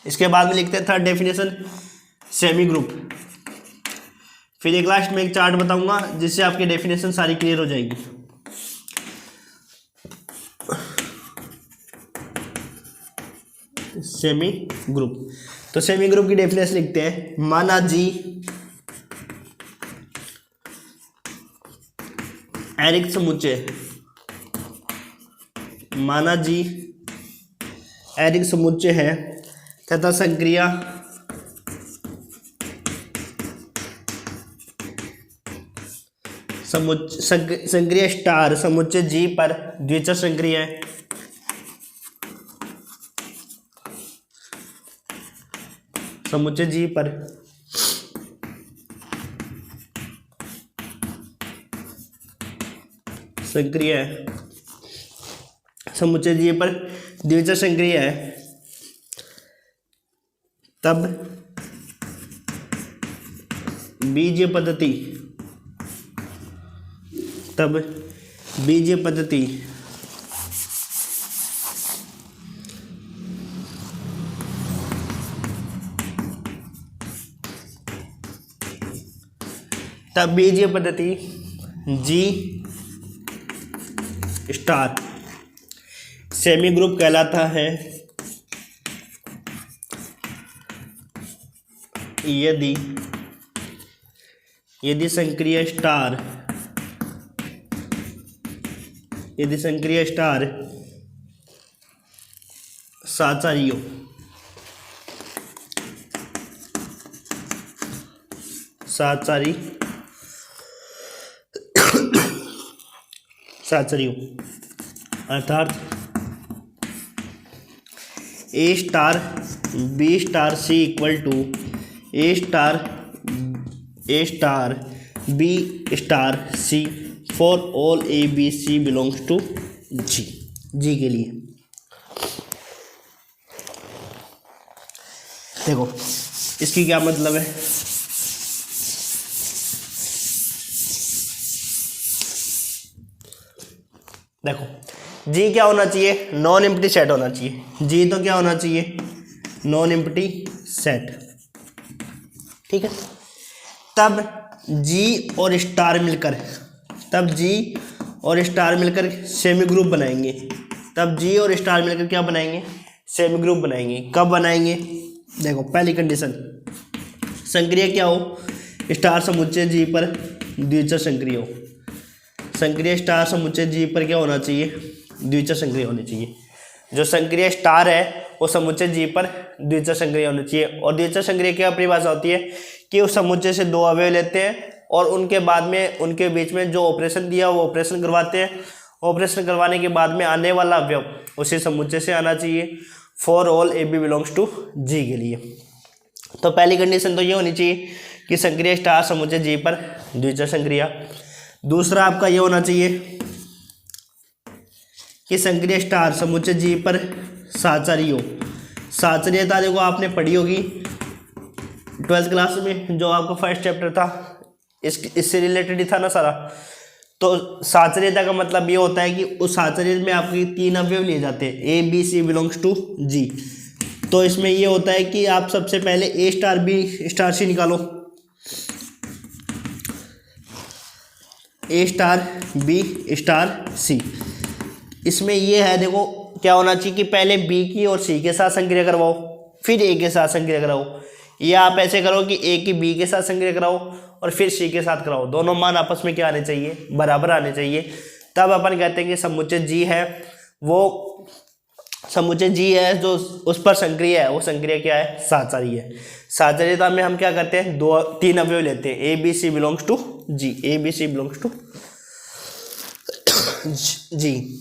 इसके बाद में लिखते हैं थर्ड डेफिनेशन सेमी ग्रुप। फिर एक लास्ट में एक चार्ट बताऊंगा जिससे आपकी डेफिनेशन सारी क्लियर हो जाएगी। सेमी ग्रुप, तो सेमी ग्रुप की डेफिनेशन लिखते हैं, माना जी एरिक समुच्चय, माना जी एरिक समुच्चय है तथा संक्रिया संक्रिया स्टार समुच्चय जी पर द्विचर संक्रिया है। समुच्चय जी पर संक्रिया है, समुच्चय जी पर द्विचर संक्रिया है, तब बीजीय पद्धति, तब बीजीय पद्धति जी स्टार सेमी ग्रुप कहलाता है यदि संक्रिय स्टार साचारी हो, साचारी हो, अर्थात a star b star c equal to a star b star c for all A b c belongs to G के लिए। देखो इसकी क्या मतलब है, देखो जी क्या होना चाहिए, नॉन एम्प्टी सेट होना चाहिए। जी तो क्या होना चाहिए, नॉन एम्प्टी सेट, ठीक है। तब जी और स्टार मिलकर, सेमी ग्रुप बनाएंगे। तब जी और स्टार मिलकर क्या बनाएंगे, सेमी ग्रुप बनाएंगे। कब बनाएंगे, देखो पहली कंडीशन, संक्रिया क्या हो, स्टार समुच्चय जी पर द्विचर संक्रिया हो। संक्रिया स्टार समुच्चय जी पर क्या होना चाहिए, द्विचर संक्रिया होनी चाहिए। जो संक्रिया स्टार है वो समुच्चय जी पर द्विचर संक्रिया होनी चाहिए। और द्विचर संक्रिया क्या परिभाषा होती है कि उस समुच्चय से दो अवयव लेते हैं और उनके बाद में उनके बीच में जो ऑपरेशन दिया वो ऑपरेशन करवाते हैं। ऑपरेशन करवाने के बाद में आने वाला अवयव उसी समुच्चय से आना चाहिए for all A B belongs to G के लिए। तो पहली कंडीशन तो ये होनी चाहिए कि संक्रिया स्टार समुच्चय जी पर द्विचर संक्रिया। दूसरा आपका ये होना चाहिए कि संक्रिया स्टार समुच्चय जी पर साचारी हो। साचर्यता देखो आपने पढ़ी होगी 12th क्लास में, जो आपका फर्स्ट चैप्टर था इससे रिलेटेड ही था ना सारा। तो साचर्यता का मतलब ये होता है कि उस साचर्य में आपके 3 अवयव लिए जाते हैं, ए b c belongs to G. तो इसमें ये होता है कि आप सबसे पहले a star b star c निकालो, a star b star c. इसमें ये है देखो क्या होना चाहिए कि पहले बी की और सी के साथ संक्रिया करवाओ, फिर ए के साथ संक्रिया कराओ, या आप ऐसे करो कि ए की बी के साथ संक्रिया कराओ और फिर सी के साथ कराओ। दोनों मान आपस में क्या आने चाहिए, बराबर आने चाहिए। तब अपन कहते हैं कि समुच्चय जी है वो समुच्चय जी है जो उस पर संक्रिया है, वो संक्रिया क्या है, साचारी है। साचार्यता में हम क्या करते हैं, 3 अवयव लेते हैं, ए b c belongs to G, a b c belongs to G.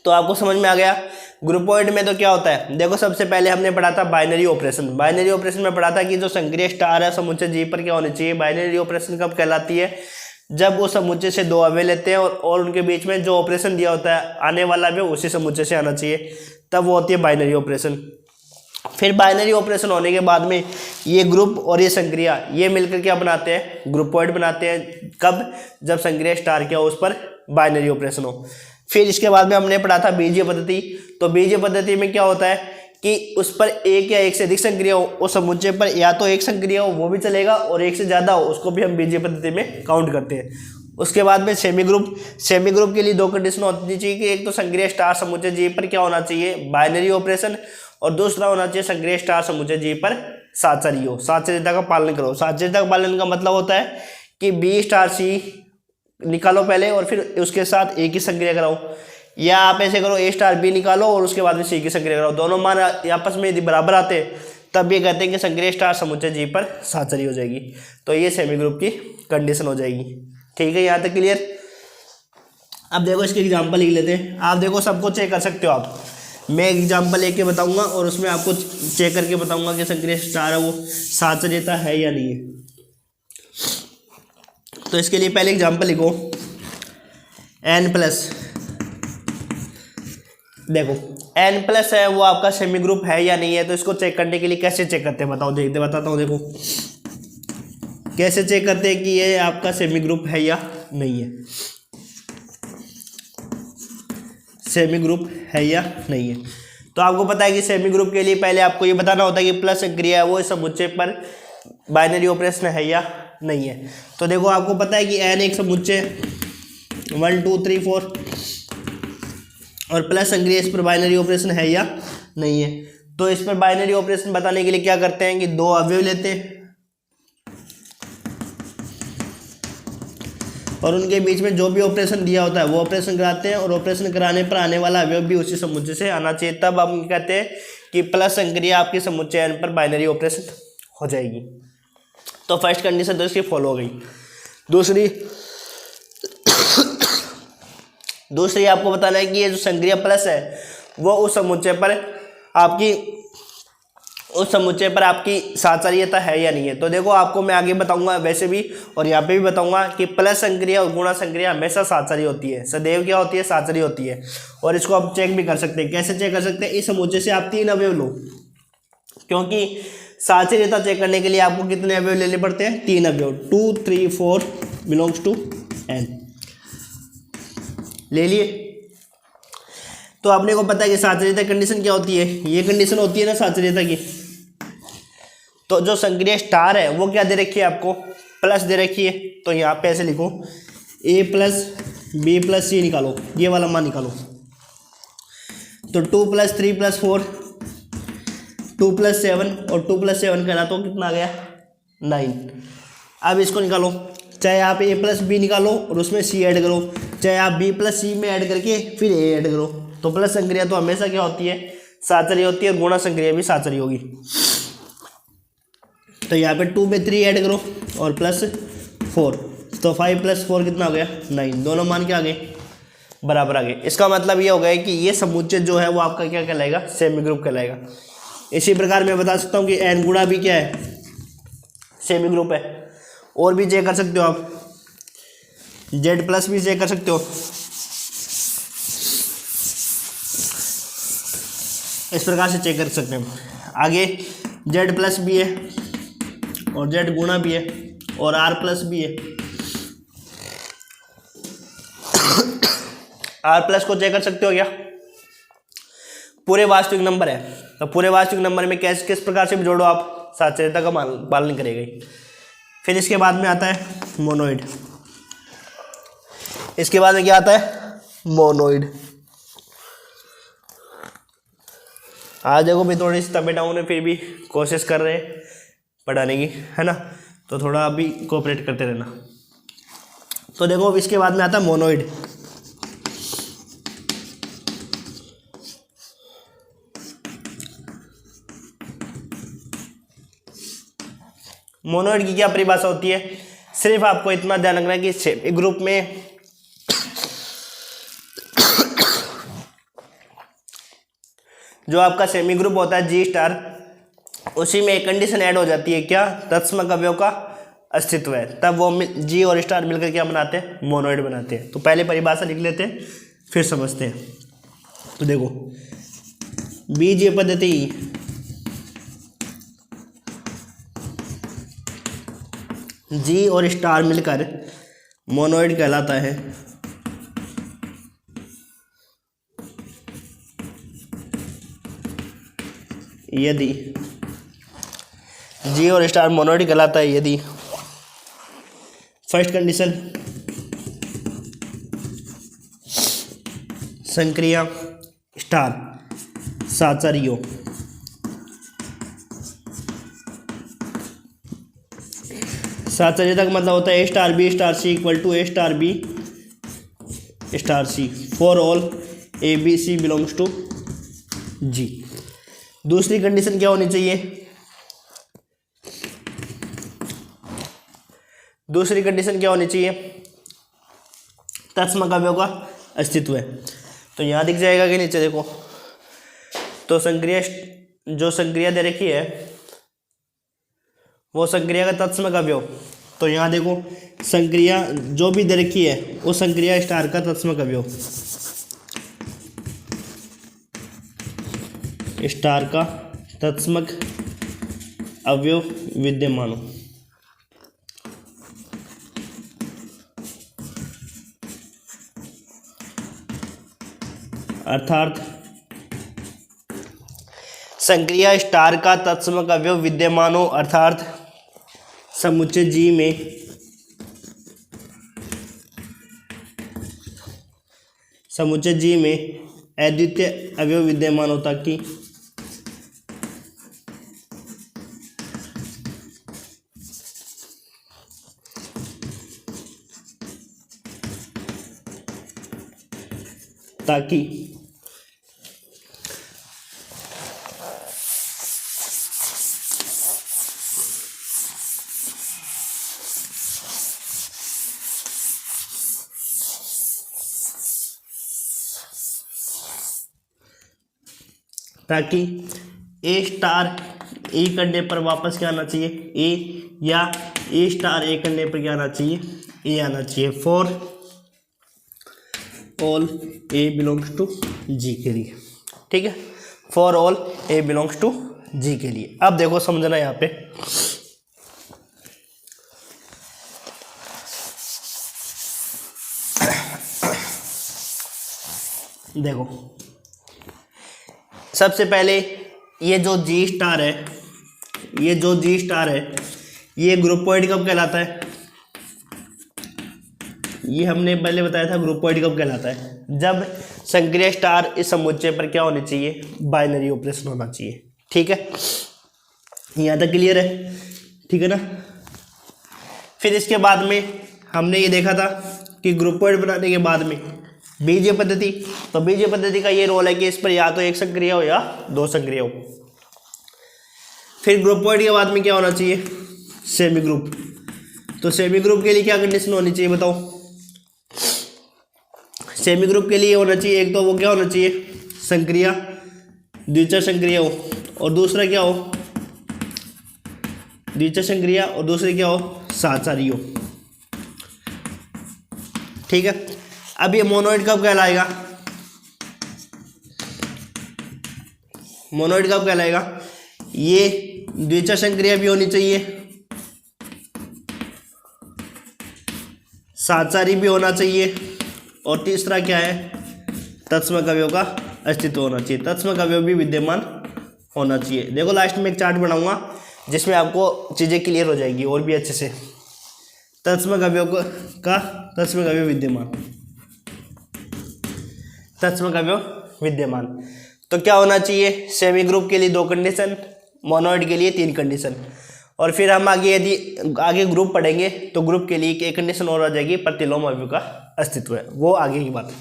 तो आपको समझ में आ गया। ग्रुपॉइड में तो क्या होता है, देखो सबसे पहले हमने पढ़ा था बाइनरी ऑपरेशन। बाइनरी ऑपरेशन में पढ़ा था कि जो संक्रिय स्टार है समुच्चय जी पर क्या होनी चाहिए। बाइनरी ऑपरेशन कब कहलाती है, जब वो समुच्चय से 2 अवयव लेते हैं और उनके बीच में जो ऑपरेशन दिया होता है आने वाला भी उसी समुच्चय से आना चाहिए, तब वो होती है बाइनरी ऑपरेशन। फिर बाइनरी ऑपरेशन होने के बाद में ये ग्रुप और ये संक्रिया ये मिलकर क्या बनाते हैं, ग्रुपॉइड बनाते हैं। कब, जब संक्रिया स्टार क्या हो उस पर बाइनरी ऑपरेशन हो। फिर इसके बाद में हमने पढ़ा था बीजीय पद्धति। तो बीजीय पद्धति में क्या होता है कि उस पर एक या एक से अधिक संक्रिया हो, उस समुच्चय पर या तो एक संक्रिया हो वो भी चलेगा, और एक से ज़्यादा हो उसको भी हम बीजीय पद्धति में काउंट करते हैं। उसके बाद में सेमी ग्रुप के लिए दो कंडीशन होनी चाहिए कि एक तो संक्रिया स्टार समुच्चय जी पर क्या होना चाहिए, बाइनरी ऑपरेशन, और दूसरा होना चाहिए संक्रिया स्टार समुच्चय जी पर साचर्य हो। साचर्यता का पालन करो। साचर्यता का पालन का मतलब होता है कि बी स्टार सी निकालो पहले और फिर उसके साथ ए की संक्रिया कराओ, या आप ऐसे करो ए स्टार बी निकालो और उसके बाद में सी की संक्रिया कराओ। दोनों मान आपस में यदि बराबर आते तब ये कहते हैं कि संक्रिया स्टार समुच्चय जी पर साचर्य हो जाएगी। तो ये सेमी ग्रुप की कंडीशन हो जाएगी। ठीक है, यहाँ तक क्लियर। अब देखो इसके एग्जाम्पल लिख लेते हैं। आप देखो सबको चेक कर सकते हो आप। मैं एग्जाम्पल लेके बताऊंगा और उसमें आपको चेक करके बताऊंगा कि संक्रिया स्टार है वो साचर्यता है या नहीं है। तो इसके लिए पहले एग्जाम्पल लिखो n+। देखो n+ है वो आपका सेमी ग्रुप है या नहीं है। तो इसको चेक करने के लिए कैसे चेक करते हैं बताओ, देखते बताता हूँ। देखो कैसे चेक करते हैं कि ये आपका सेमी ग्रुप है या नहीं है, सेमी ग्रुप है या नहीं है। तो आपको पता है कि सेमी ग्रुप के लिए पहले आपको ये बताना होता है कि प्लस संक्रिया है वो इस समुच्चय पर बाइनरी ऑपरेशन है या नहीं है। तो देखो आपको पता है कि n एक समुच्चय 1 2 3 4 और प्लस संक्रिया इस पर बाइनरी ऑपरेशन है या नहीं है। तो इस पर बाइनरी ऑपरेशन बताने के लिए क्या करते हैं कि दो अवयव लेते हैं और उनके बीच में जो भी ऑपरेशन दिया होता है वो ऑपरेशन कराते हैं, और ऑपरेशन कराने पर आने वाला अवयव भी उसी समुच्चय से आना चाहिए। तब हम कहते हैं कि प्लस संक्रिया आपके समुच्चय n पर बाइनरी ऑपरेशन हो जाएगी। तो फर्स्ट कंडीशन तो इसकी फॉलो हो गई। दूसरी आपको बताना है कि ये जो संक्रिया प्लस है वो उस समुच्चय पर आपकी साचर्यता है या नहीं है। तो देखो आपको मैं आगे बताऊंगा वैसे भी, और यहाँ पे भी बताऊंगा कि प्लस संक्रिया और गुणा संक्रिया हमेशा साचर्य होती है, सदैव क्या होती है, साचर्य होती है। और इसको आप चेक भी कर सकते हैं। कैसे चेक कर सकते हैं, इस समुच्चय से आप 3 अवयव लो, क्योंकि साचर्यता चेक करने के लिए आपको कितने अवयव लेने पड़ते हैं, 3 अवयव। 2 3 4 बिलोंग्स टू n ले लिए। तो आपने को पता है कि साचर्यता कंडीशन क्या होती है, ये कंडीशन होती है ना साचर्यता की। तो जो संक्रिया स्टार है वो क्या दे रखी है आपको, प्लस दे रखी है। तो यहाँ पे ऐसे लिखो a+b+c निकालो, ये वाला मान निकालो। तो 2 + 3 + 4 2 + 7 और 2 + 7 करना तो कितना आ गया 9। अब इसको निकालो, चाहे आप a+b निकालो और उसमें c ऐड करो, चाहे आप b+c में ऐड करके फिर a ऐड करो। तो प्लस संक्रिया तो हमेशा क्या होती है, साचर्य होती है, और गुणा संक्रिया भी साचर्य होगी। तो यहाँ पे 2 में 3 ऐड करो और +4, तो 5 + 4 कितना हो गया 9। दोनों मान के आ गए, बराबर आ गए। इसका मतलब ये हो गया कि ये समुच्चय जो है वो आपका क्या कहलाएगा, सेमी ग्रुप कहलाएगा। इसी प्रकार मैं बता सकता हूँ कि n गुणा भी क्या है, सेमी ग्रुप है। और भी चेक कर सकते हो आप, z+ भी चेक कर सकते हो। इस प्रकार से चेक कर सकते हैं। आगे z+ भी है और z गुणा भी है और r+ भी है। r+ को चेक कर सकते हो क्या, पूरे वास्तविक नंबर है। तो पूरे वास्तविक नंबर में किस प्रकार से भी जोड़ो आप, साचर्यता का पालन करेगा। फिर इसके बाद में आता है मोनोइड। इसके बाद में क्या आता है, मोनोइड। आज देखो भी थोड़ी सी तबियत डाउन है, फिर भी कोशिश कर रहे हैं पढ़ाने की, है ना। तो थोड़ा अभी कोऑपरेट करते रहना। तो देखो अब इसके बाद में आता है मोनोइड। मोनोइड की क्या परिभाषा होती है, सिर्फ आपको इतना ध्यान रखना है कि ग्रुप में जो आपका सेमी ग्रुप होता है G*, उसी में एक कंडीशन ऐड हो जाती है, क्या, तत्समक अवयव का अस्तित्व है। तब वो G और स्टार मिलकर क्या बनाते हैं, मोनोइड बनाते हैं। तो पहले परिभाषा लिख लेते हैं फिर समझते हैं। तो देखो बीजीय पद्धति जी और स्टार मिलकर मोनोइड कहलाता है। यदि जी और स्टार मोनोइड कहलाता है यदि फर्स्ट कंडीशन संक्रिया स्टार साचारी हो। साचार्यता का मतलब होता है a star c equal to a star b star c for all A b c belongs to G. दूसरी कंडीशन क्या होनी चाहिए? दूसरी कंडीशन क्या होनी चाहिए? तत्सम अवयव का अस्तित्व है। तो यहाँ दिख जाएगा कि नीचे देखो, तो संक्रिया जो संक्रिया दे रखी है वो संक्रिया का तत्सम अवयव। तो यहाँ देखो संक्रिया जो भी दे रखी है वो संक्रिया स्टार का तत्सम अवयव, स्टार का तत्समक अवयव विद्यमान हो। अर्थात संक्रिया स्टार का तत्समक अवयव विद्यमान हो, अर्थात समुच्चय जी में अद्वितीय अवयव विद्यमान हो, ताकि ए स्टार ए करने पर वापस क्या आना चाहिए? ए, या ए स्टार ए करने पर क्या आना चाहिए? ए आना चाहिए for all a belongs to G के लिए। ठीक है, for all a belongs to G के लिए। अब देखो समझना यहाँ पे, देखो सबसे पहले ये जो जी स्टार है, ये ग्रुपोइड कब कहलाता है? ये हमने पहले बताया था ग्रुपोइड कब कहलाता है? जब संक्रिया स्टार इस समुच्चय पर क्या होनी चाहिए? बाइनरी ऑपरेशन होना चाहिए। ठीक है, यहाँ तक क्लियर है? ठीक है ना। फिर इसके बाद में हमने ये देखा था कि ग्रुपोइड बनाने के बाद में बीजीय पद्धति, तो बीजीय पद्धति का ये रोल है कि इस पर या तो एक संक्रिया हो या दो संक्रिया हो। फिर ग्रुपोइड के बाद में क्या होना चाहिए? Semi group. तो सेमी ग्रुप के लिए क्या कंडीशन होनी चाहिए बताओ? सेमी ग्रुप के लिए होना चाहिए, एक तो वो क्या होना चाहिए? संक्रिया द्विचर संक्रिया हो, और दूसरा क्या हो? द्विचर संक्रिया, और दूसरी क्या हो? साचारी हो। ठीक है, अब ये मोनोइड कब कहलाएगा? मोनोइड कब कहलाएगा? ये द्विचर संक्रिया भी होनी चाहिए, साचारी भी होना चाहिए, और तीसरा क्या है? तत्समक अवयव का अस्तित्व होना चाहिए, तत्समक अवयव भी विद्यमान होना चाहिए। देखो लास्ट में एक चार्ट बनाऊंगा जिसमें आपको चीज़ें क्लियर हो जाएगी और भी अच्छे से। तत्समक अवयव का तत्समक अवयव विद्यमान, तत्समक अवयव विद्यमान। तो क्या होना चाहिए? सेमी ग्रुप के लिए 2 कंडीशन, मोनोइड के लिए 3 कंडीशन। और फिर हम आगे यदि आगे ग्रुप पढ़ेंगे तो ग्रुप के लिए एक कंडीशन और आ जाएगी, प्रतिलोम अवयव का अस्तित्व है, वो आगे की बात है।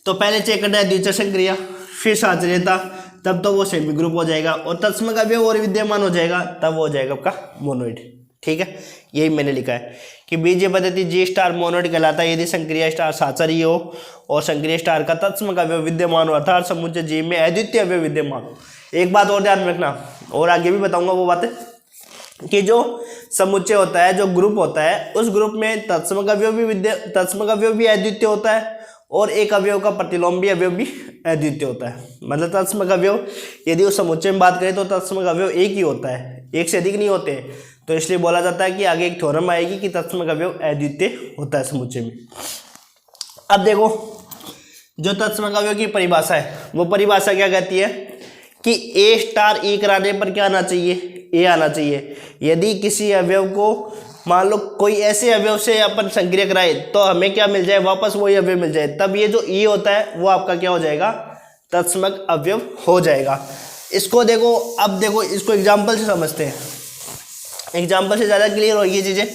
तो पहले चेक करना है द्विचर संक्रिया, फिर साचर्यता, तब तो वो सेमी ग्रुप हो जाएगा, और तत्समक अवयव और विद्यमान हो जाएगा, तब वो हो जाएगा आपका मोनोइड। ठीक है, यही मैंने लिखा है कि बीजीय पद्धति जी स्टार मोनोइड कहलाता है यदि संक्रिया स्टार साचारी हो और संक्रिया स्टार का तत्समक अवयव विद्यमान हो, अर्थात समुच्चय जी में अद्वितीय अवयव विद्यमान हो। एक बात और ध्यान रखना, और आगे भी बताऊंगा वो बातें, कि जो समुच्चय होता है, जो ग्रुप होता है, उस ग्रुप में तत्समक अवयव भी अद्वितीय होता है, और एक अवयव का प्रतिलोम्बी अवयव भी अद्वितीय होता है। मतलब तत्समक अवयव यदि उस समुच्चय में बात करें तो तत्समक अवयव एक ही होता है, एक से अधिक नहीं होते। तो इसलिए बोला जाता है कि आगे एक थ्योरम आएगी कि तत्समक अवयव अद्वितीय होता है समुच्चय में। अब देखो जो तत्समक अवयव की परिभाषा है वो परिभाषा क्या कहती है कि ए स्टार ई कराने पर क्या आना चाहिए, ए आना चाहिए। यदि किसी अवयव को मान लो कोई ऐसे अवयव से अपन संक्रिय कराए तो हमें क्या मिल जाए, वापस वही अवयव मिल जाए, तब ये जो ई होता है वो आपका क्या हो जाएगा, तत्समक अवयव हो जाएगा। इसको देखो, अब देखो इसको एग्जाम्पल से समझते हैं, एग्जाम्पल से ज़्यादा क्लियर होगी ये चीज़ें।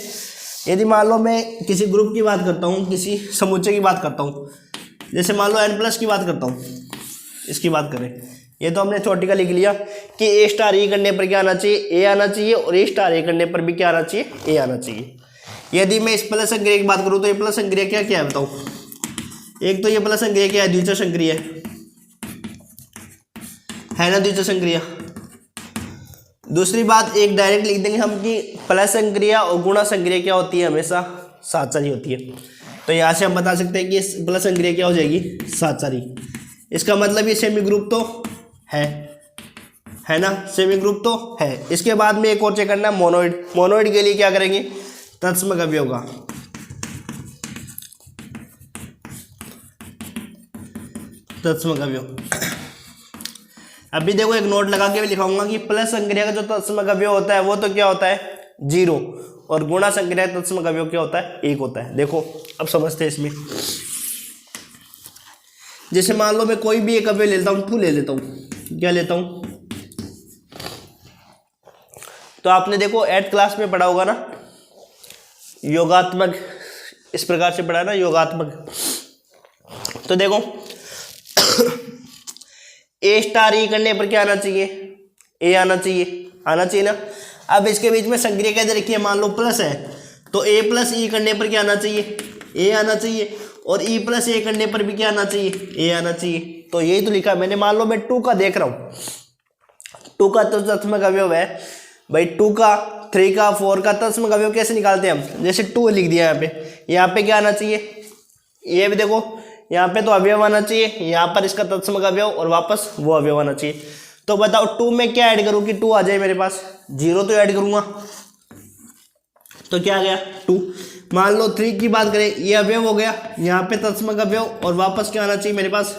यदि मान लो मैं किसी ग्रुप की बात करता हूँ, किसी समुच्चय की बात करता हूँ, जैसे मान लो n+ की बात करता हूँ, इसकी बात करें, ये तो हमने छोटी का लिख लिया कि ए स्टार ई करने पर क्या आना चाहिए, ए आना चाहिए, और ए स्टार ए करने पर भी क्या आना चाहिए, ए आना चाहिए। यदि मैं इस प्लस संक्रिया की बात करूँ तो ये प्लस संक्रिया क्या क्या है बताओ। एक तो ये प्लस संक्रिया क्या है, द्वितीय संक्रिया है ना, द्वितीय संक्रिया। दूसरी बात एक डायरेक्ट लिख देंगे हम कि प्लस संक्रिया और गुणा संक्रिया क्या होती है, हमेशा साचारी होती है। तो यहाँ से हम बता सकते हैं कि प्लस संक्रिया क्या हो जाएगी, साचारी। इसका मतलब ये सेमी ग्रुप तो है ना, सेमी ग्रुप तो है। इसके बाद में एक और चेक करना है मोनोइड। मोनोइड के लिए क्या करेंगे, तत्समक अवयव का तत्समक अवयव। अभी देखो एक नोट लगा के भी लिखाऊंगा कि प्लस संक्रिया का जो तत्समक अवयव होता है वो तो क्या होता है, 0, और गुणा संक्रिया का तत्समक अवयव क्या होता है, 1 होता है। देखो अब समझते हैं इसमें। जैसे मान लो मैं कोई भी एक अवयव लेता हूँ, 2 ले लेता हूँ, क्या लेता हूँ, तो आपने देखो 8th क्लास में पढ़ा होगा ना योगात्मक, इस प्रकार से पढ़ा ना योगात्मक। तो देखो ए स्टार ई करने पर क्या आना चाहिए, ए आना चाहिए, आना चाहिए ना। अब इसके बीच में संक्रिया कैसे रखी है, मान लो प्लस है तो ए प्लस ई करने पर क्या आना चाहिए, ए आना चाहिए, और ई प्लस ए करने पर भी क्या आना चाहिए, ए आना चाहिए। तो यही तो लिखा मैंने। मान लो मैं 2 का देख रहा हूँ, 2 का तो तत्समक अवयव है भाई, 2 का, 3 का, 4 का तत्समक अवयव कैसे निकालते हैं हम, जैसे 2 लिख दिया यहाँ पे क्या आना चाहिए, ये भी देखो यहाँ पे तो अवयव आना चाहिए, यहाँ पर इसका तत्समक अवयव और वापस वो अवयव आना चाहिए। तो बताओ 2 में क्या ऐड करूँ कि 2 आ जाए मेरे पास, 0 तो ऐड करूँगा, तो क्या आ गया 2। मान लो 3 की बात करें, ये अवयव हो गया, यहाँ पे तत्समक अवयव और वापस क्या आना चाहिए मेरे पास,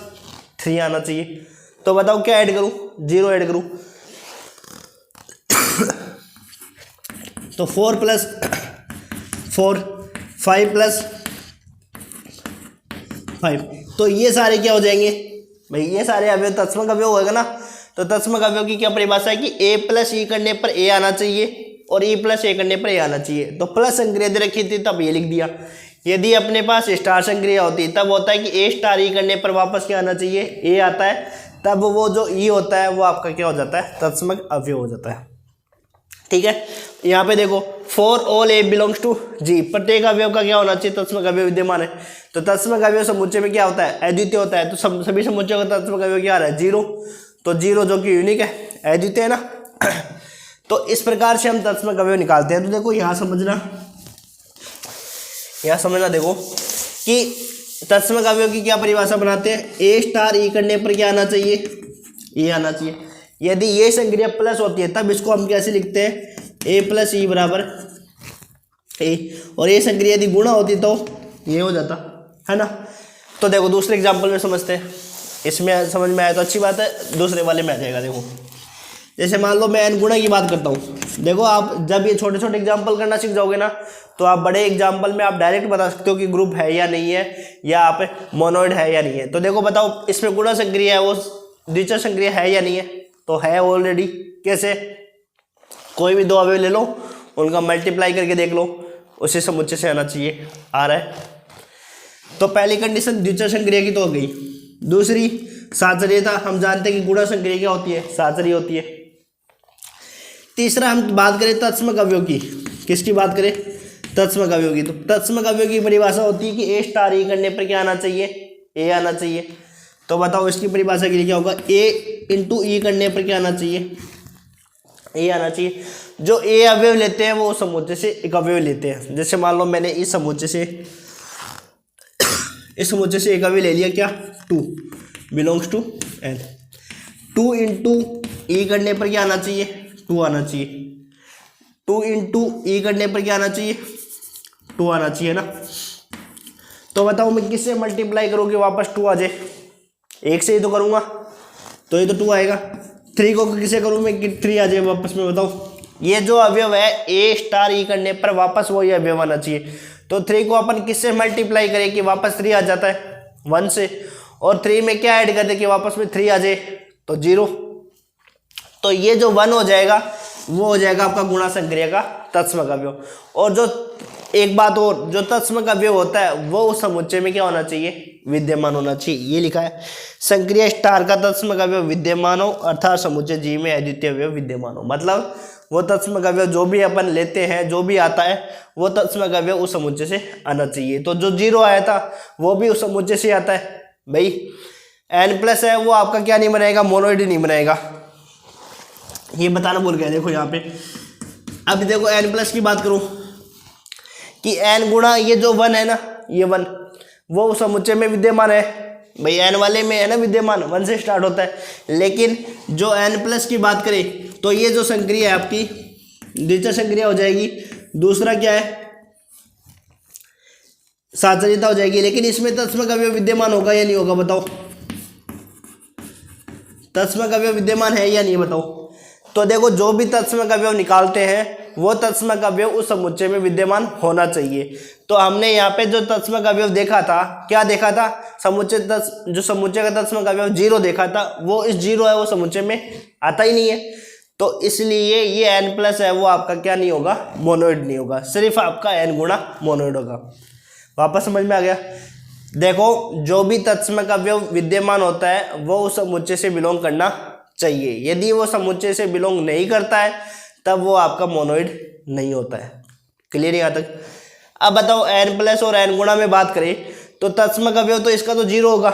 3 आना चाहिए। तो बताओ क्या ऐड करूँ, 0 ऐड करूँ। तो 4 + 4, 5 + 5, तो ये सारे क्या हो जाएंगे भाई, ये सारे अवयव तत्समक अवयव होगा ना। तो तत्समक अवयव की क्या परिभाषा है कि ए प्लस ई करने पर ए आना चाहिए और ई प्लस ए करने पर ए आना चाहिए। तो प्लस संक्रिया दे रखी थी तब ये लिख दिया। यदि अपने पास स्टार संक्रिया होती तब होता है कि ए स्टार ई करने पर वापस क्या आना चाहिए, ए आता है, तब वो जो ई होता है वो आपका क्या हो जाता है, तत्समक अवयव हो जाता है। ठीक है, यहाँ पे देखो for all a belongs to G, प्रत्येक अवयव का क्या होना चाहिए, तत्समक अवयव विद्यमान है। तो तत्समक अवयव समुच्चय में क्या होता है, अद्वितीय होता है। तो सभी समुच्चयों का तत्समक अवयव क्या आ रहा है, 0। तो 0 जो कि यूनिक है, अद्वितीय है ना। तो इस प्रकार से हम तत्समक अवयव निकालते हैं। तो देखो यहाँ समझना देखो कि तत्समक अवयव की क्या परिभाषा बनाते हैं, ए स्टार ई करने पर क्या आना चाहिए, ए आना चाहिए। यदि ये संक्रिया प्लस होती है तब इसको हम कैसे लिखते हैं, ए प्लस ई बराबर ए, और ये संक्रिया यदि गुणा होती तो ये हो जाता है ना। तो देखो दूसरे एग्जाम्पल में समझते हैं, इसमें समझ में आया तो अच्छी बात है, दूसरे वाले में आ जाएगा। देखो जैसे मान लो मैं n गुणा की बात करता हूँ, देखो आप जब ये छोटे छोटे एग्जाम्पल करना सीख जाओगे ना तो आप बड़े एग्जाम्पल में आप डायरेक्ट बता सकते हो कि ग्रुप है या नहीं है, या आप मोनोइड है या नहीं है। तो देखो बताओ इसमें गुणा संक्रिया है, वो द्वितीय संक्रिया है या नहीं है, तो है ऑलरेडी। कैसे, कोई भी 2 अवयव ले लो, उनका मल्टीप्लाई करके देख लो, उसी समुच्चय से आना चाहिए, आ रहा है। तो पहली कंडीशन द्वितीय संक्रिया की तो हो गई। दूसरी साचर्यता, हम जानते हैं कि गुणा संक्रिया क्या होती है, साचर्य होती है। तीसरा हम बात करें तत्समक अवयव की, किसकी बात करें, तत्समक अवयव की। तो तत्समक अवयव की परिभाषा होती है कि ए स्टार ई करने पर क्या आना चाहिए, ए आना चाहिए। तो बताओ इसकी परिभाषा के लिए क्या होगा, ए इंटू ई करने पर क्या आना चाहिए, ए आना चाहिए। जो ए अवयव लेते हैं वो समुच्चय से एक अवयव लेते हैं। जैसे मान लो मैंने इस समुच्चय से इस समुच्चय से एक अवयव ले लिया क्या, 2 बिलोंग्स टू एन। 2 इंटू ई करने पर क्या आना चाहिए, 2 आना चाहिए। 2 इंटू ई करने पर क्या आना चाहिए, 2 आना चाहिए ना। तो बताओ मैं किससे मल्टीप्लाई करूँ कि वापस 2 आ जाए, एक से ही तो करूँगा तो ये तो 2 आएगा। 3 को किसे करूँ मैं कि 3 आ जाए वापस में, बताओ। ये जो अवयव है ए स्टार ई करने पर वापस वही अवयव आना चाहिए। तो 3 को अपन किससे मल्टीप्लाई करें कि वापस 3 आ जाता है, 1 से। और 3 में क्या ऐड कर दे कि वापस में 3 आ जाए, तो 0। तो ये जो 1 हो जाएगा वो हो जाएगा आपका गुणा संक्रिया का तत्समक अवयव। और जो एक बात और, जो तत्समक अवयव होता है वो उस समुच्चय में क्या होना चाहिए, विद्यमान होना चाहिए। ये लिखा है संक्रिया स्टार का तत्समक अवयव विद्यमान हो अर्थात समुच्चय जी में अद्वितीय अवयव विद्यमान हो। मतलब वो तत्समक अवयव जो भी अपन लेते हैं, जो भी आता है वो तत्समक अवयव उस समुच्चय से आना चाहिए। तो जो 0 आया था वो भी उस समुच्चय से आता है भाई। n+ है वो आपका क्या नहीं बनेगा, मोनोइड नहीं बनेगा। ये बताना भूल गया, देखो यहाँ पे। अब देखो n+ की बात करूं कि n गुणा ये जो 1 है ना, ये 1 वो उस समुच्चय में विद्यमान है भाई। n वाले में है ना विद्यमान, 1 से स्टार्ट होता है। लेकिन जो n+ की बात करें तो ये जो संक्रिया है आपकी द्वितीय संक्रिया हो जाएगी। दूसरा क्या है, साचर्यता हो जाएगी। लेकिन इसमें तत्समक अवयव विद्यमान होगा या नहीं होगा, बताओ। तत्समक अवयव विद्यमान है या नहीं, बताओ। तो देखो जो भी तत्समक अवयव निकालते हैं वो तत्समक अवयव उस समुच्चय में विद्यमान होना चाहिए। तो हमने यहाँ पे जो तत्समक अवयव देखा था, क्या देखा था, समुच्चय जो समुच्चय का तत्समक अवयव 0 देखा था, वो इस 0 है वो समुच्चय में आता ही नहीं है। तो इसलिए ये n+ है वो आपका क्या नहीं होगा, मोनोइड नहीं होगा, सिर्फ आपका n गुणा मोनोइड होगा। वापस समझ में आ गया। देखो जो भी तत्समक अवयव विद्यमान होता है वो उस समुच्चय से बिलोंग करना चाहिए। यदि वो समुच्चय से बिलोंग नहीं करता है तब वो आपका मोनोइड नहीं होता है। क्लियर यहाँ तक। अब बताओ n+ और n गुणा में बात करें तो तत्समक अवयव तो इसका तो 0 होगा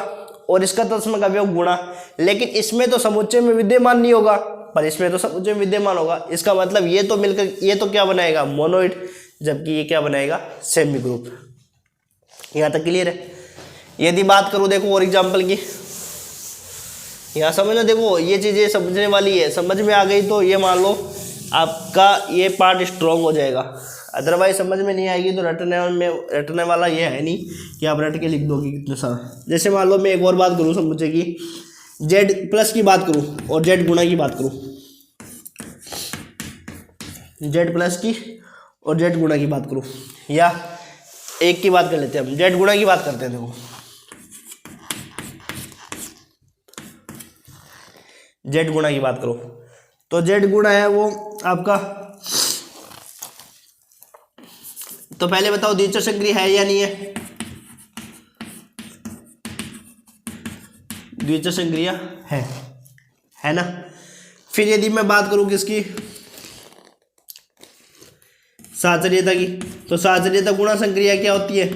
और इसका तत्समक अवयव गुणा, लेकिन इसमें तो समुच्चय में विद्यमान नहीं होगा पर इसमें तो समुच्चय में विद्यमान होगा। इसका मतलब ये तो मिलकर ये तो क्या बनाएगा, मोनोइड, जबकि ये क्या बनाएगा, सेमी ग्रुप। यहाँ तक क्लियर है। यदि बात करूँ देखो और एग्जाम्पल की, यहाँ समझना, देखो ये चीज़ें समझने वाली है। समझ में आ गई तो ये मान लो आपका ये पार्ट स्ट्रॉन्ग हो जाएगा। अदरवाइज समझ में नहीं आएगी तो रटने वाला ये है नहीं कि आप रट के लिख दोगे कितने सारा। जैसे मान लो मैं एक और बात करूँ समुच्चय की, z+ की बात करूँ और z गुणा की बात करूँ, z+ की और z गुणा की बात करूँ, या एक की बात कर लेते हैं हम, z गुणा की बात करते हैं। देखो z गुणा की बात करो तो z गुणा है वो आपका, तो पहले बताओ द्वितीय संक्रिय है या नहीं है, द्वितीय संक्रिय है ना। फिर यदि मैं बात करूं किसकी, साचर्यता की, तो साचर्यता गुणा संक्रिया क्या होती है,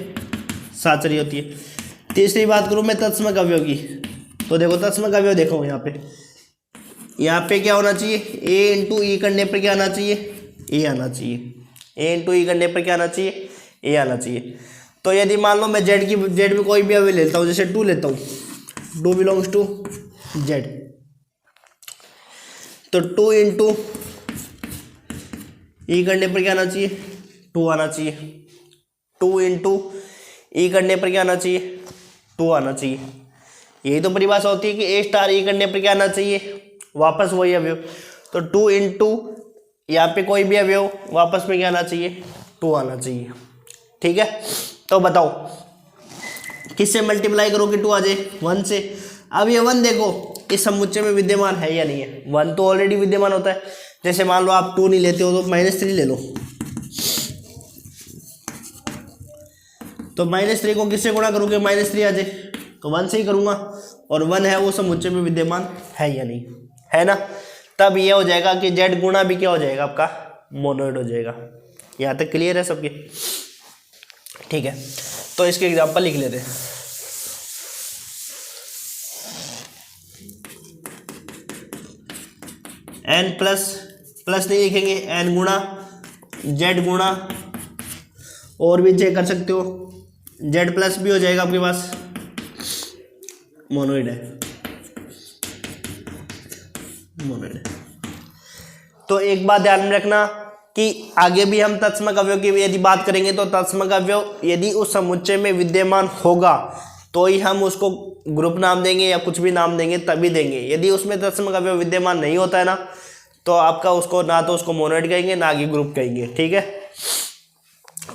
साचर्य होती है। तीसरी बात करूं मैं तत्समक अवयव की, तो देखो तत्समक अवयव देखो यहाँ पे क्या होना चाहिए, a इंटू ई करने पर क्या आना चाहिए, a आना चाहिए। a इंटू ई करने पर क्या आना चाहिए, a आना चाहिए। तो यदि मान लो मैं z में कोई भी अवयव लेता हूँ, जैसे 2 लेता हूँ, 2 बिलोंग्स टू z, तो 2 इंटू ई करने पर क्या आना चाहिए, 2 आना चाहिए। 2 इंटू ई करने पर क्या आना चाहिए, 2 आना चाहिए। यही तो परिभाषा होती है कि a स्टार ई करने पर क्या आना चाहिए, वापस वही अवयव। तो 2 इंटू यहाँ पे कोई भी अवयव वापस में क्या आना चाहिए, 2 आना चाहिए। ठीक है। तो बताओ किससे मल्टीप्लाई करो कि 2 आ जाए, 1 से। अब ये 1 देखो इस समुच्चय में विद्यमान है या नहीं है, 1 तो ऑलरेडी विद्यमान होता है। जैसे मान लो आप 2 नहीं लेते हो तो -3 ले लो, तो -3 को किससे गुणा करोगे, -3 आ जाए, तो 1 से ही करूँगा। और 1 है वो समुच्चय में विद्यमान है या नहीं है ना। तब ये हो जाएगा कि z गुणा भी क्या हो जाएगा, आपका मोनोइड हो जाएगा। यहाँ तक क्लियर है सबके। ठीक है, तो इसके एग्जांपल लिख लेते हैं। n प्लस नहीं लिखेंगे, n गुणा z गुणा, और भी चेक कर सकते हो, z+ भी हो जाएगा आपके पास, मोनोइड है, मोनोइड है। तो एक बात ध्यान में रखना कि आगे भी हम तत्समक अवयव की यदि बात करेंगे तो तत्समक अवयव यदि उस समुच्चय में विद्यमान होगा तो ही हम उसको ग्रुप नाम देंगे या कुछ भी नाम देंगे, तभी देंगे। यदि उसमें तत्समक अवयव विद्यमान नहीं होता है ना, तो आपका उसको ना तो उसको मोनोइड कहेंगे ना आगे ग्रुप कहेंगे, ठीक है।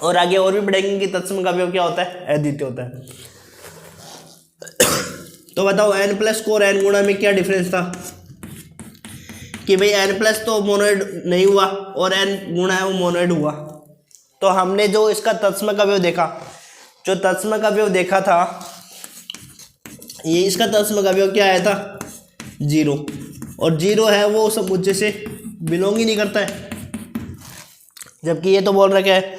और आगे और भी बढ़ेंगे कि तत्समक अवयव क्या होता है, अद्वितीय होता है। तो बताओ n प्लस को और n गुणा में क्या डिफरेंस था कि भाई n प्लस तो मोनोइड नहीं हुआ और n गुणा है वो मोनोइड हुआ। तो हमने जो इसका तत्समक अवयव देखा, जो तत्समक अवयव देखा था, ये इसका तत्समक अवयव क्या आया था, 0। और 0 है वो समुच्चय से बिलोंग ही नहीं करता है, जबकि ये तो बोल रहा है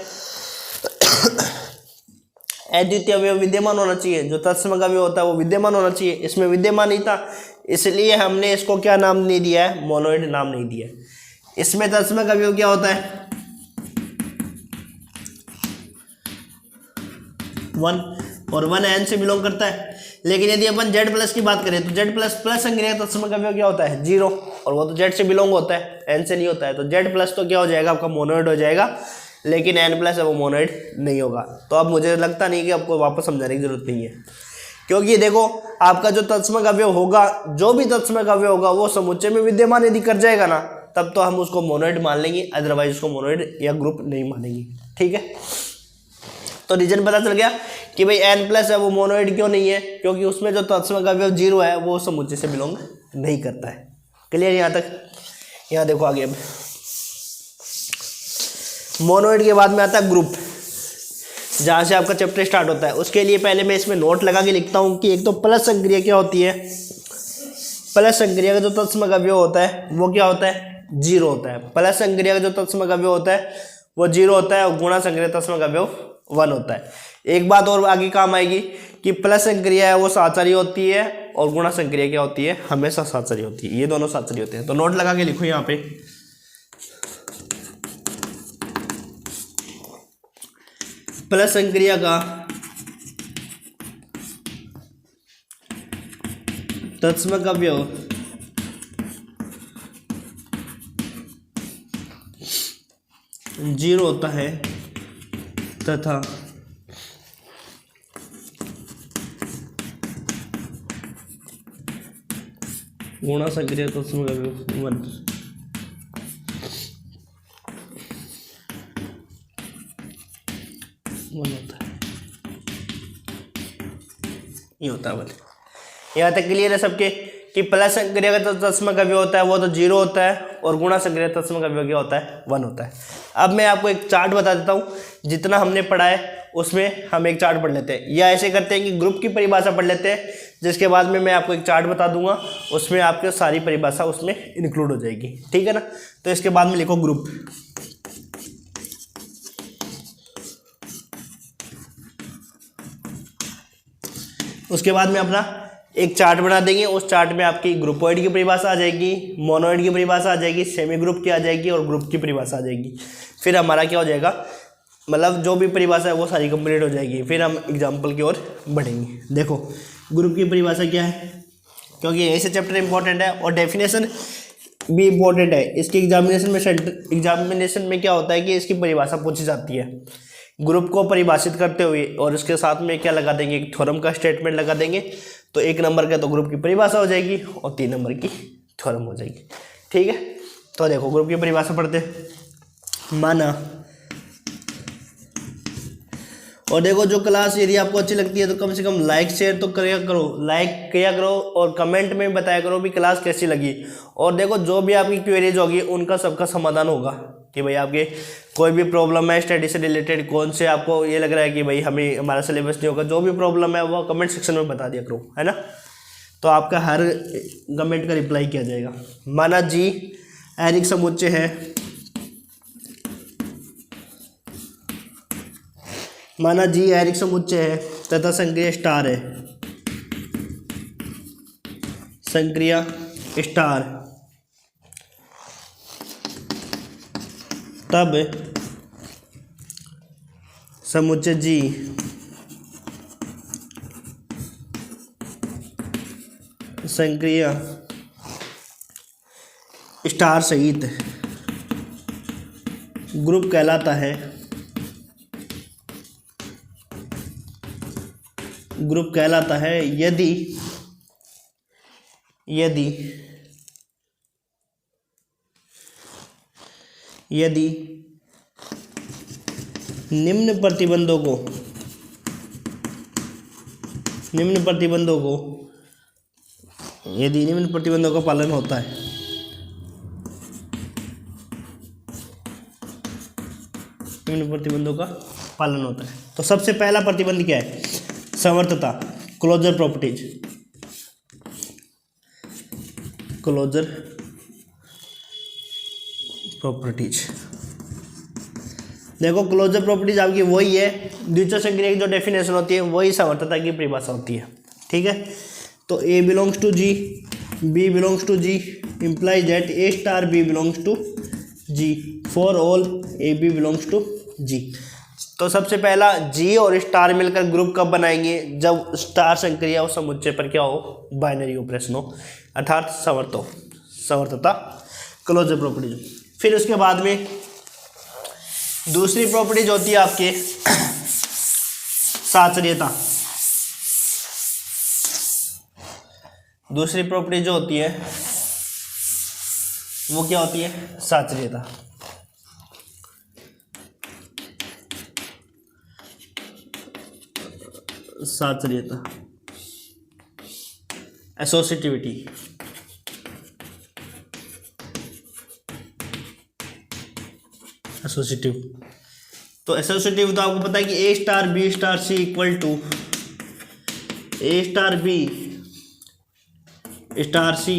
अद्वितीय अवयव विद्यमान होना चाहिए, जो तत्समक अवयव होता है वो विद्यमान होना चाहिए। इसमें विद्यमान नहीं था, इसलिए हमने इसको क्या नाम नहीं दिया है, मोनोइड नाम नहीं दिया। इसमें तत्समक अवयव क्या होता है, 1, और 1 n से बिलोंग करता है। लेकिन यदि अपन z प्लस की बात करें तो z प्लस प्लस संक्रिया तत्समक अवयव क्या होता है, 0, और वो तो z से बिलोंग होता है, n से नहीं होता है। तो z प्लस तो क्या हो जाएगा, आपका मोनोइड हो जाएगा, लेकिन n प्लस है वो मोनोइड नहीं होगा। तो अब मुझे लगता नहीं कि आपको वापस समझाने की जरूरत नहीं है, क्योंकि देखो आपका जो तत्समक अवयव होगा, जो भी तत्समक अवयव होगा वो समुच्चय में विद्यमान यदि कर जाएगा ना, तब तो हम उसको मोनोइड मान लेंगे, अदरवाइज उसको मोनोइड या ग्रुप नहीं मानेंगे, ठीक है। तो रीजन पता चल गया कि भाई n प्लस है वो मोनोइड क्यों नहीं है, क्योंकि उसमें जो तत्समक अवयव 0 है वो समुच्चय से बिलोंग नहीं करता है। क्लियर यहाँ तक। यहाँ देखो आगे, अब मोनोइड के बाद में आता है ग्रुप, जहाँ से आपका चैप्टर स्टार्ट होता है। उसके लिए पहले मैं इसमें नोट लगा के लिखता हूँ कि एक तो प्लस संक्रिया क्या होती है, प्लस संक्रिया का जो तत्समक अवयव होता है वो क्या होता है, 0 होता है। प्लस संक्रिया का जो तत्समक अवयव होता है वो 0 होता है, और गुणा संक्रिया तत्समक अवयव 1 होता है। एक बात और आगे काम आएगी कि प्लस संक्रिया है वो साचारी होती है, और गुणा संक्रिया क्या होती है, हमेशा साचारी होती है। ये दोनों साचारी होते हैं। तो नोट लगा के लिखो यहाँ पे, प्लस संक्रिया का तत्समक अवयव जीरो होता है, तथा गुणा संक्रिया तत्समक अवयव 1 होता है। ये होता है 1। यहाँ तक क्लियर है सबके कि प्लस संक्रिया का तत्समक अवयव होता है वो तो 0 होता है, और गुणा संक्रिया तत्समक अवयव क्या होता है, 1 होता है। अब मैं आपको एक चार्ट बता देता हूँ, जितना हमने पढ़ा है उसमें हम एक चार्ट पढ़ लेते हैं, या ऐसे करते हैं कि ग्रुप की परिभाषा पढ़ लेते हैं, जिसके बाद में मैं आपको एक चार्ट बता दूंगा, उसमें आपकी सारी परिभाषा उसमें इंक्लूड हो जाएगी, ठीक है ना। तो इसके बाद में लिखो ग्रुप। उसके बाद में अपना एक चार्ट बना देंगे, उस चार्ट में आपकी ग्रुपोइड की परिभाषा आ जाएगी, मोनोइड की परिभाषा आ जाएगी, सेमी ग्रुप की आ जाएगी, और ग्रुप की परिभाषा आ जाएगी। फिर हमारा क्या हो जाएगा, मतलब जो भी परिभाषा है वो सारी कंप्लीट हो जाएगी। फिर हम एग्जाम्पल की ओर बढ़ेंगे। देखो ग्रुप की परिभाषा क्या है, क्योंकि यही से चैप्टर इंपॉर्टेंट है, और डेफिनेशन भी इंपॉर्टेंट है। इसकी एग्जामिनेशन में क्या होता है कि इसकी परिभाषा पूछी जाती है ग्रुप को परिभाषित करते हुए, और इसके साथ में क्या लगा देंगे, एक थ्योरम का स्टेटमेंट लगा देंगे। तो 1 नंबर का तो ग्रुप की परिभाषा हो जाएगी, और 3 नंबर की थ्योरम हो जाएगी, ठीक है। तो देखो ग्रुप की परिभाषा पढ़ते हैं। माना, और देखो जो क्लास यदि आपको अच्छी लगती है तो कम से कम लाइक शेयर तो किया करो, लाइक किया करो, और कमेंट में बताया करो भी क्लास कैसी लगी। और देखो जो भी आपकी क्वेरीज होगी उनका सबका समाधान होगा, कि भाई आपके कोई भी प्रॉब्लम है स्टडी से रिलेटेड, कौन से आपको ये लग रहा है कि भाई हमें हमारा सिलेबस नहीं होगा, जो भी प्रॉब्लम है वो कमेंट सेक्शन में बता दिया करो, है ना। तो आपका हर कमेंट का रिप्लाई किया जाएगा। माना जी एरिक समुच्चय है, माना जी एरिक समुच्चय है तथा संक्रिया स्टार है, संक्रिया स्टार, तब समुच्चय जी संक्रिय स्टार सहित ग्रुप कहलाता है, ग्रुप कहलाता है यदि निम्न प्रतिबंधों का पालन होता है। निम्न प्रतिबंधों का पालन होता है। तो सबसे पहला प्रतिबंध क्या है? समर्थता, क्लोजर प्रॉपर्टीज। देखो क्लोजर प्रॉपर्टीज आपकी वही है, द्वितीय संक्रिया की जो डेफिनेशन होती है वही समर्थता की परिभाषा होती है। ठीक है, तो A belongs to G, B belongs to G implies that A star B belongs to G for all A B belongs to G। तो सबसे पहला G और स्टार मिलकर ग्रुप कब बनाएंगे? जब स्टार संक्रिया और समुच्चय पर क्या हो? बाइनरी ऑपरेशन हो, अर्थात समर्थता, क्लोजर प्रॉपर्टीज। फिर उसके बाद में दूसरी प्रॉपर्टीज होती है आपके साचर्यता। दूसरी प्रॉपर्टी जो होती है वो क्या होती है? साचर्यता। एसोसिएटिविटी। तो एसोसिएटिव तो आपको पता है कि A star B star C equal to A star B star C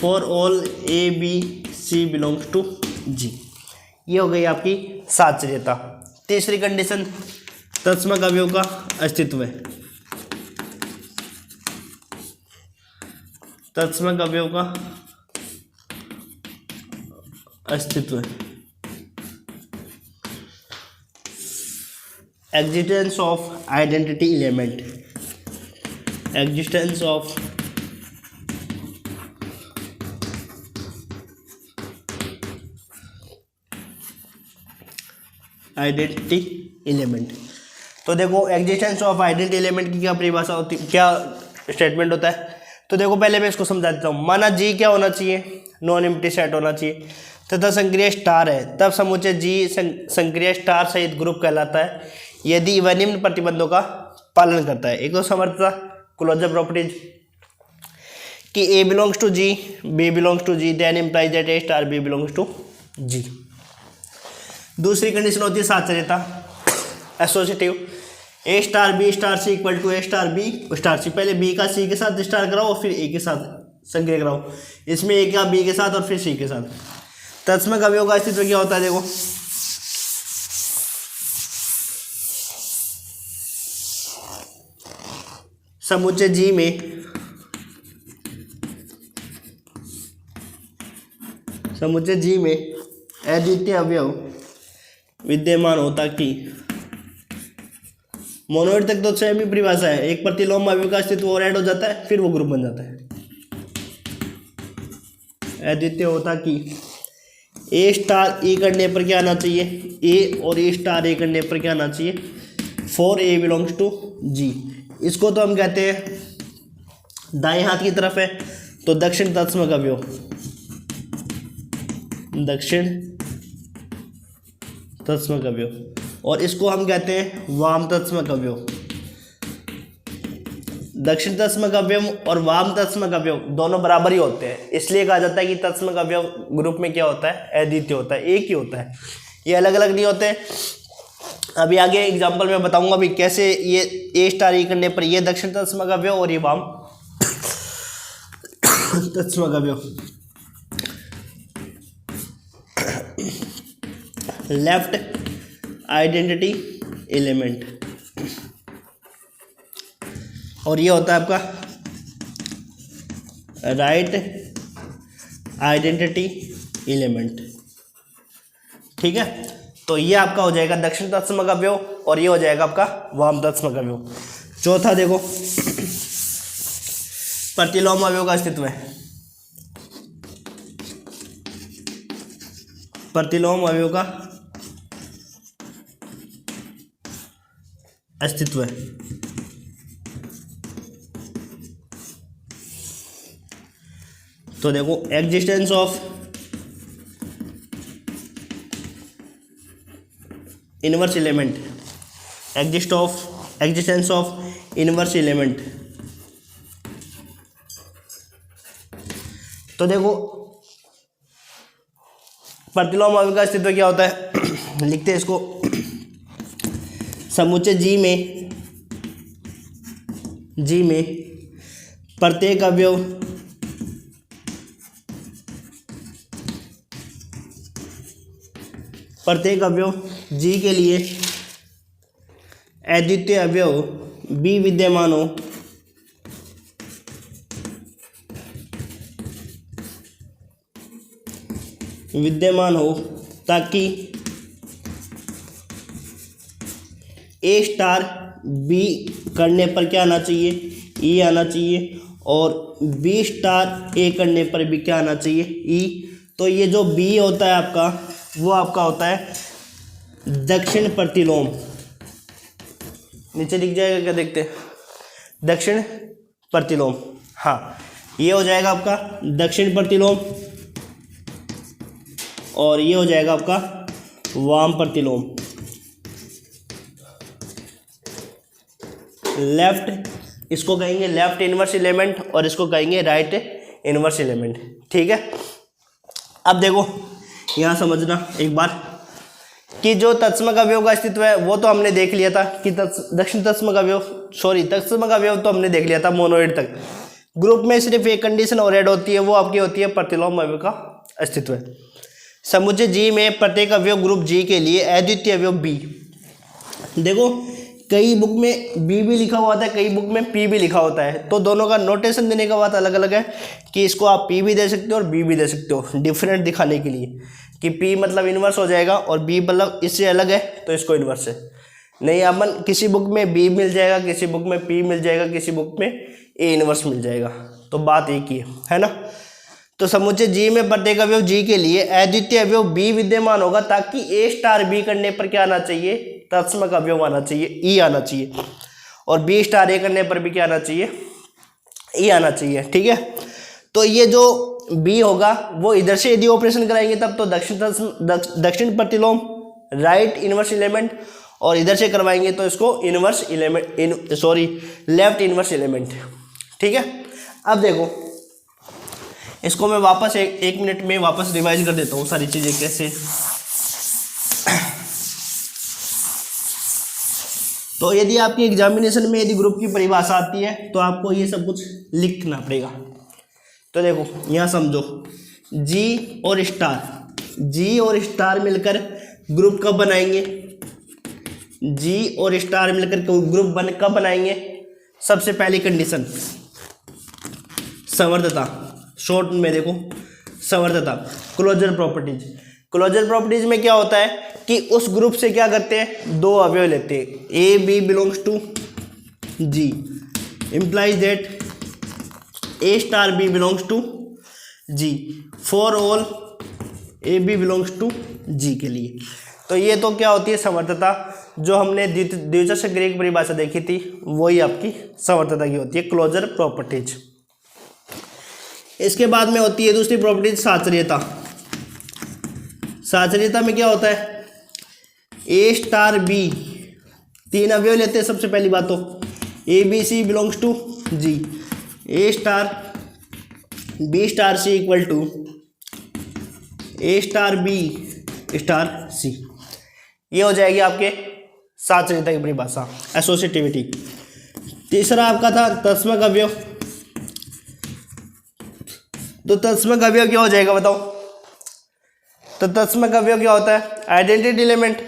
for all A B C belongs to G। ये हो गई आपकी साचर्यता। तीसरी कंडीशन, तत्समक अवयव का अस्तित्व है। तत्समक अवयव का अस्तित्व है। Existence of identity element, existence of identity element. तो देखो एग्जिस्टेंस ऑफ आइडेंटिटी एलिमेंट की क्या परिभाषा होती, क्या स्टेटमेंट होता है? तो देखो पहले मैं इसको समझा देता हूँ। माना G क्या होना चाहिए? नॉन एम्प्टी सेट होना चाहिए तथा संक्रिय स्टार है, तब समुच्चय G संक्रिय स्टार सहित ग्रुप कहलाता है यदि वह निम्न प्रतिबंधों का पालन करता है। एक तो समर्थता, क्लोजर प्रॉपर्टीज कि A belongs to G, B belongs to G, then implies that A star B belongs to G। दूसरी कंडीशन होती है साचर्यता, associative. A star B star C equal to A star B star C। पहले B का C के साथ star कराओ और फिर A के साथ संक्रिया कराओ। इसमें A का B के साथ और फिर C के साथ। तत्समक अवयव का अस्तित्व क्या होता है? देखो समुच्चय G में अद्वितीय अवयव विद्यमान होता कि मोनोइड तक तो सेम ही परिभाषा है, एक प्रतिलोम अवयव का अस्तित्व और ऐड हो जाता है फिर वो ग्रुप बन जाता है। अद्वितीय होता कि A स्टार E करने पर क्या आना चाहिए? A और A स्टार A करने पर क्या आना चाहिए? For A belongs to G। इसको तो हम कहते हैं दाएं हाथ की तरफ है तो दक्षिण तत्समक अवयव, दक्षिण तत्समक अवयव, और इसको हम कहते हैं वाम तत्समक अवयव। दक्षिण तत्समक अवयव और वाम तत्समक अवयव दोनों बराबर ही होते हैं, इसलिए कहा जाता है कि तत्समक अवयव ग्रुप में क्या होता है? अद्वितीय होता है, एक ही होता है, ये अलग अलग नहीं होते। अभी आगे एग्जांपल में बताऊंगा भी कैसे ये A स्टार E करने पर ये दक्षिण तत्समक अवयव और ये वाम तत्समक अवयव। लेफ्ट आइडेंटिटी एलिमेंट, और ये होता है आपका राइट आइडेंटिटी एलिमेंट। ठीक है, तो ये आपका हो जाएगा दक्षिण तत्समक अवयव और ये हो जाएगा आपका वाम तत्समक अवयव। चौथा देखो प्रतिलोम अवयव का अस्तित्व है, प्रतिलोम अवयव का अस्तित्व है। तो देखो existence of inverse element, existence of inverse element. तो देखो प्रतिलोम अवयव का अस्तित्व क्या होता है, लिखते हैं इसको, समुच्चय जी में प्रत्येक अवयव जी के लिए अद्वितीय अवयव बी विद्यमान हो ताकि ए स्टार बी करने पर क्या आना चाहिए, ई आना चाहिए, और बी स्टार ए करने पर भी क्या आना चाहिए, ई। तो ये जो बी होता है आपका, वो आपका होता है दक्षिण प्रतिलोम। नीचे लिख जाएगा क्या, देखते हैं, दक्षिण प्रतिलोम। हाँ, ये हो जाएगा आपका दक्षिण प्रतिलोम और ये हो जाएगा आपका वाम प्रतिलोम। लेफ्ट, इसको कहेंगे लेफ्ट इनवर्स एलिमेंट और इसको कहेंगे राइट इनवर्स एलिमेंट। ठीक है, अब देखो यहाँ समझना एक बार कि जो तत्समक अवयव का अस्तित्व है वो तो हमने देख लिया था कि दक्षिण तत्समक अवयव तो हमने देख लिया था मोनोइड तक। ग्रुप में सिर्फ एक कंडीशन और ऐड होती है, वो आपकी होती है प्रतिलोम अवयव का अस्तित्व है। समुच्चय जी में प्रत्येक अवयव ग्रुप जी के लिए अद्वितीय अवयव बी। देखो कई बुक में बी भी लिखा हुआ था, कई बुक में पी भी लिखा होता है, तो दोनों का नोटेशन देने का बात अलग अलग है कि इसको आप पी भी दे सकते हो और बी भी दे सकते हो, डिफरेंट दिखाने के लिए कि पी मतलब इन्वर्स हो जाएगा और बी मतलब इससे अलग है तो इसको इन्वर्स है। नहीं, अपन किसी बुक में बी मिल जाएगा, किसी बुक में पी मिल जाएगा, किसी बुक में ए इन्वर्स मिल जाएगा, तो बात एक ही है ना। तो समुच्चय जी में प्रत्येक अवयव जी के लिए अद्वितीय अवयव बी विद्यमान होगा ताकि ए स्टार बी करने पर क्या आना चाहिए, तत्समक अवयव आना चाहिए, ई आना चाहिए, और बी स्टार ए करने पर भी क्या आना चाहिए, ई आना चाहिए। ठीक है, तो ये जो बी होगा वो इधर से यदि ऑपरेशन कराएंगे तब तो दक्षिण प्रतिलोम राइट इनवर्स एलिमेंट, और इधर से करवाएंगे तो इसको inverse element left inverse element. ठीक है, अब देखो इसको मैं वापस एक मिनट में वापस रिवाइज कर देता हूँ सारी चीजें कैसे। तो यदि आपकी एग्जामिनेशन में यदि ग्रुप की परिभाषा आती है तो आपको ये सब कुछ लिखना पड़ेगा। तो देखो यहाँ समझो, जी और स्टार मिलकर ग्रुप कब बनाएंगे, जी और स्टार मिलकर ग्रुप कब बनाएंगे। सबसे पहली कंडीशन संवर्धता, शॉर्ट में देखो संवर्धता, क्लोजर प्रॉपर्टीज में क्या होता है कि उस ग्रुप से क्या करते हैं, दो अवयव लेते हैं, A B belongs to G, implies that A star B belongs to G for all A B belongs to G के लिए। तो ये तो क्या होती है संवर्तता, जो हमने द्वितीयक क्रिया की परिभाषा देखी थी वही आपकी संवर्तता की होती है, क्लोजर प्रॉपर्टीज। इसके बाद में होती है दूसरी प्रॉपर्टीज साचर्यता। साचर्यता में क्या होता है, ए स्टार बी, तीन अवयव लेते हैं सबसे पहली बात तो, a b c belongs to G, a star b star c equal to a star b star c. ये हो जाएगी आपके साचर्यता की परिभाषा, एसोसिएटिविटी। तीसरा आपका था तत्समक अवयव। तो तत्समक अवयव क्या हो जाएगा बताओ, तो तत्समक अवयव क्या होता है, आइडेंटिटी एलिमेंट।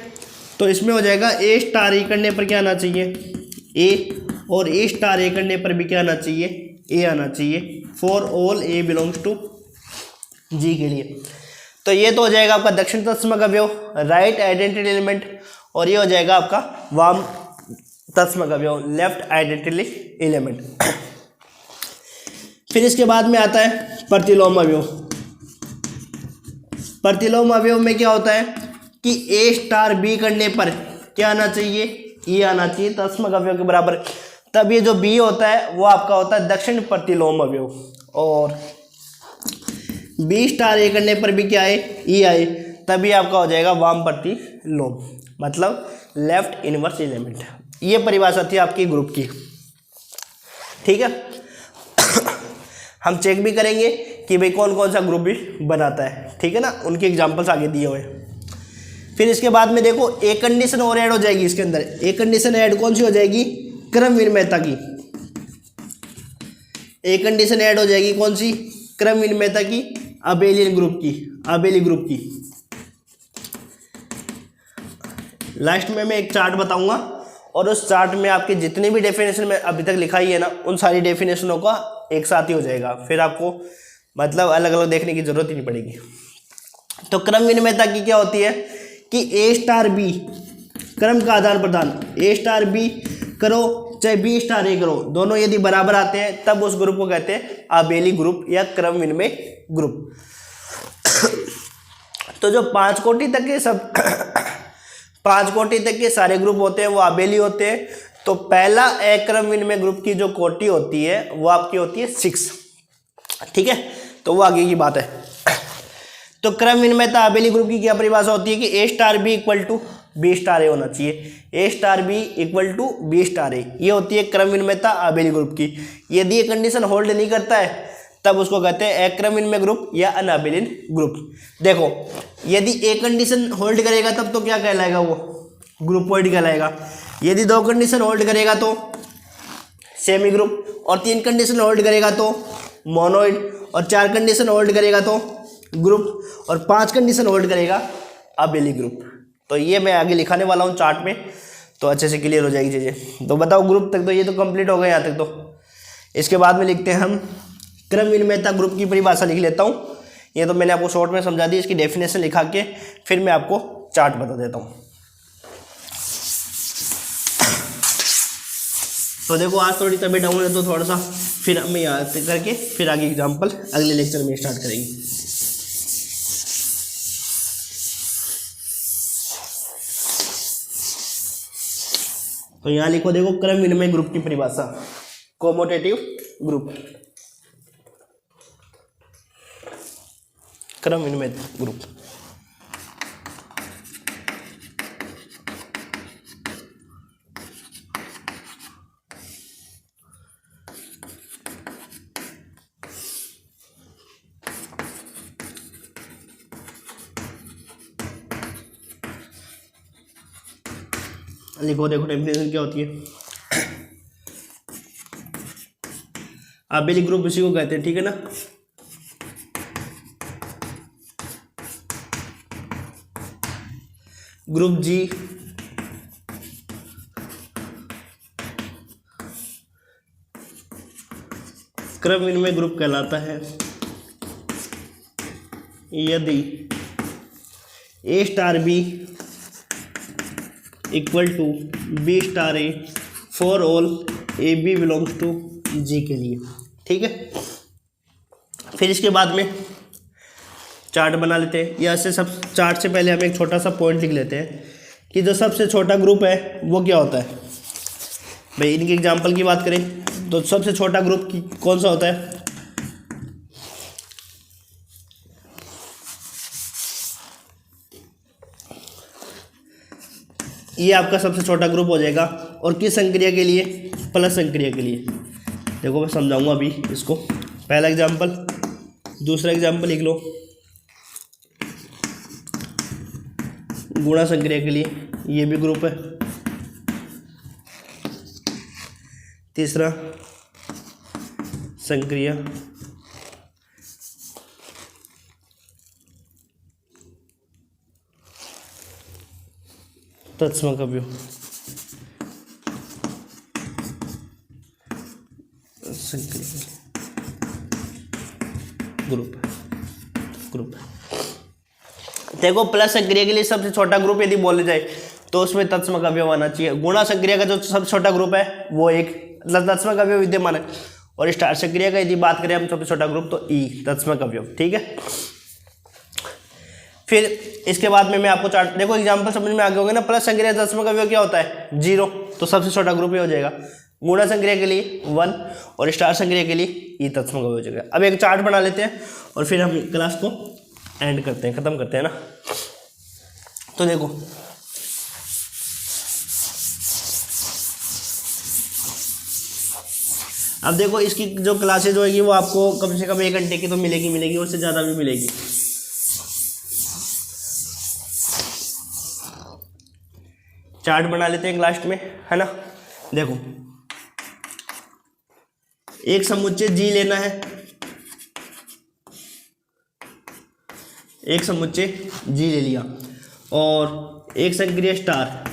तो इसमें हो जाएगा ए स्टार ए करने पर क्या आना चाहिए, ए, और ए स्टार ए करने पर भी क्या आना चाहिए, ए आना चाहिए, for all a belongs to G के लिए। तो ये तो हो जाएगा आपका दक्षिण तत्समक अवयव, राइट आइडेंटिटी एलिमेंट, और ये हो जाएगा आपका वाम तत्समक अवयव, लेफ्ट आइडेंटिटी एलिमेंट। फिर इसके बाद में आता है प्रतिलोम अवयव। प्रतिलोम अवयव में क्या होता है कि ए स्टार बी करने पर क्या आना चाहिए, ई आना चाहिए तत्समक अवयव के बराबर। तब ये जो बी होता है वो आपका होता है दक्षिण प्रतिलोम अवयव, और बी स्टार ए करने पर भी क्या आए, ई आए, तभी आपका हो जाएगा वाम प्रतिलोम, मतलब लेफ्ट इनवर्स एलिमेंट। ये परिभाषा थी आपकी ग्रुप की, ठीक है। हम चेक भी करेंगे कि भाई कौन कौन सा ग्रुप भी बनाता है, ठीक है ना, उनके एग्जांपल्स आगे दिए हुए हैं। फिर इसके बाद में देखो एक कंडीशन और ऐड हो जाएगी इसके अंदर। एक कंडीशन ऐड कौन सी हो जाएगी, क्रम विनिमयता की। एक कंडीशन ऐड हो जाएगी कौन सी, क्रम विनिमयता की, अबेलियन ग्रुप की, अबेली ग्रुप की। लास्ट में मैं एक चार्ट बताऊंगा और उस चार्ट में आपके जितनी भी डेफिनेशन में अभी तक लिखाई है ना, उन सारी डेफिनेशनों का एक साथ ही हो जाएगा, फिर आपको मतलब अलग अलग देखने की जरूरत ही नहीं पड़ेगी। तो क्रम विनिमयता की क्या होती है कि ए स्टार बी, क्रम का आदान प्रदान, ए स्टार बी करो चाहे बी स्टार ए करो, दोनों यदि बराबर आते हैं तब उस ग्रुप को कहते हैं आबेली ग्रुप या क्रम विनिमय ग्रुप। तो जो 5 कोटि तक के सब 5 कोटि तक के सारे ग्रुप होते हैं वो आबेली होते हैं। तो पहला अक्रम विनिमय ग्रुप की जो कोटि होती है वो आपकी होती है 6, ठीक है, तो वो आगे की बात है। तो क्रम विनिमयता आबेली ग्रुप की क्या परिभाषा होती है कि a star b equal to b star a होना चाहिए, a star b equal to b star a, ये होती है क्रम विनिमयता आबेली ग्रुप की। यदि ये कंडीशन होल्ड नहीं करता है तब उसको कहते हैं अक्रम विनिमय ग्रुप या अनाबेलियन ग्रुप। देखो यदि ए कंडीशन होल्ड करेगा तब तो क्या कहलाएगा, वो ग्रुपॉइड कहलाएगा। यदि 2 कंडीशन होल्ड करेगा तो सेमी ग्रुप, और 3 कंडीशन होल्ड करेगा तो मोनोइड, और 4 कंडीशन होल्ड करेगा तो ग्रुप, और 5 कंडीशन होल्ड करेगा अबेली ग्रुप। तो ये मैं आगे लिखाने वाला हूँ चार्ट में, तो अच्छे से क्लियर हो जाएगी चीज़ें। तो बताओ ग्रुप तक तो ये तो कंप्लीट हो गया यहाँ तक। तो इसके बाद में लिखते हैं हम क्रम विनिमयता ग्रुप की परिभाषा लिख लेता हूँ। ये तो मैंने आपको शॉर्ट में समझा दी, इसकी डेफिनेशन लिखा के फिर मैं आपको चार्ट बता देता हूँ। तो देखो आज थोड़ी तबीयत डाउन है तो थोड़ा सा फिर हम याद करके फिर आगे एग्जाम्पल अगले लेक्चर में स्टार्ट करेंगे। तो यहाँ लिखो, देखो क्रम विनिमय ग्रुप की परिभाषा, कोमोटेटिव ग्रुप, क्रम विनिमय ग्रुप। लिखो, देखो डेफिनेशन क्या होती है। आबेली ग्रुप इसी को कहते हैं, ठीक है ना। ग्रुप जी क्रम विनिमय ग्रुप कहलाता है यदि a star b equal to b star a for all A B belongs to G के लिए, ठीक है। फिर इसके बाद में चार्ट बना लेते हैं। या से सब चार्ट से पहले हम एक छोटा सा पॉइंट लिख लेते हैं कि जो सबसे छोटा ग्रुप है वो क्या होता है। भाई इनके एग्जांपल की बात करें तो सबसे छोटा ग्रुप की कौन सा होता है, ये आपका सबसे छोटा ग्रुप हो जाएगा। और किस संक्रिया के लिए, प्लस संक्रिया के लिए। देखो मैं समझाऊंगा अभी इसको। पहला एग्जांपल, दूसरा एग्जांपल लिख लो गुणा संक्रिया के लिए, ये भी ग्रुप है। तीसरा संक्रिया तत्समक अवयव, ग्रुप। देखो प्लस संक्रिया के लिए सबसे छोटा ग्रुप यदि बोले जाए तो उसमें तत्समक अवयव आना चाहिए। गुणा संक्रिया का जो सबसे छोटा ग्रुप है वो एक तत्समक अवयव विद्यमान है, और स्टार सक्रिय का यदि बात करें हम सबसे छोटा ग्रुप तो ई तत्समक अवयव। ठीक है, फिर इसके बाद में मैं आपको चार्ट देखो एग्जांपल समझ में आ गए होंगे ना। प्लस संक्रिया तत्समक अवयव क्या होता है 0, तो सबसे छोटा ग्रुप ही हो जाएगा। गुणा संक्रिया के लिए 1 और स्टार संक्रिया के लिए ई तत्समक अवयव हो जाएगा। अब एक चार्ट बना लेते हैं और फिर हम क्लास को एंड करते हैं, खत्म करते हैं ना। तो देखो अब देखो इसकी जो क्लासेज होगी वो आपको कम से कम 1 घंटे की तो मिलेगी और उससे ज़्यादा भी मिलेगी। चार्ट बना लेते हैं लास्ट में, है ना। देखो एक समुच्चय जी लेना है, एक समुच्चय जी ले लिया और एक संक्रिय स्टार,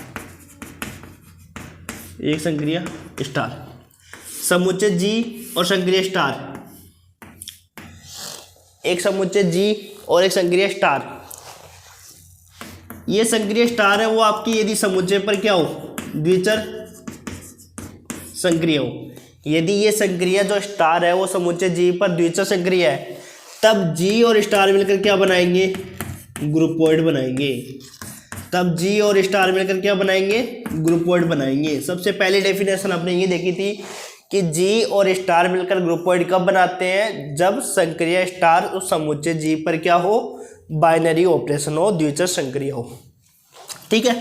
एक संक्रिय स्टार, समुच्चय जी और संक्रिय स्टार, एक समुच्चय जी और एक संक्रिय स्टार। ये संक्रिय स्टार है वो आपकी यदि समुच्चय पर क्या हो द्विचर संक्रिय हो, यदि ये संक्रिय जो स्टार है वो समुच्चय जी पर द्विचर संक्रिय है, तब जी और स्टार मिलकर क्या बनाएंगे ग्रुपोइड बनाएंगे। तब जी और स्टार मिलकर क्या बनाएंगे ग्रुपोइड बनाएंगे। सबसे पहली डेफिनेशन आपने ये देखी थी कि जी और स्टार मिलकर ग्रुपोइड कब बनाते हैं, जब संक्रिय स्टार उस समुच्चय जी पर क्या हो बाइनरी ऑपरेशन हो, द्विचर संक्रिय हो। ठीक है,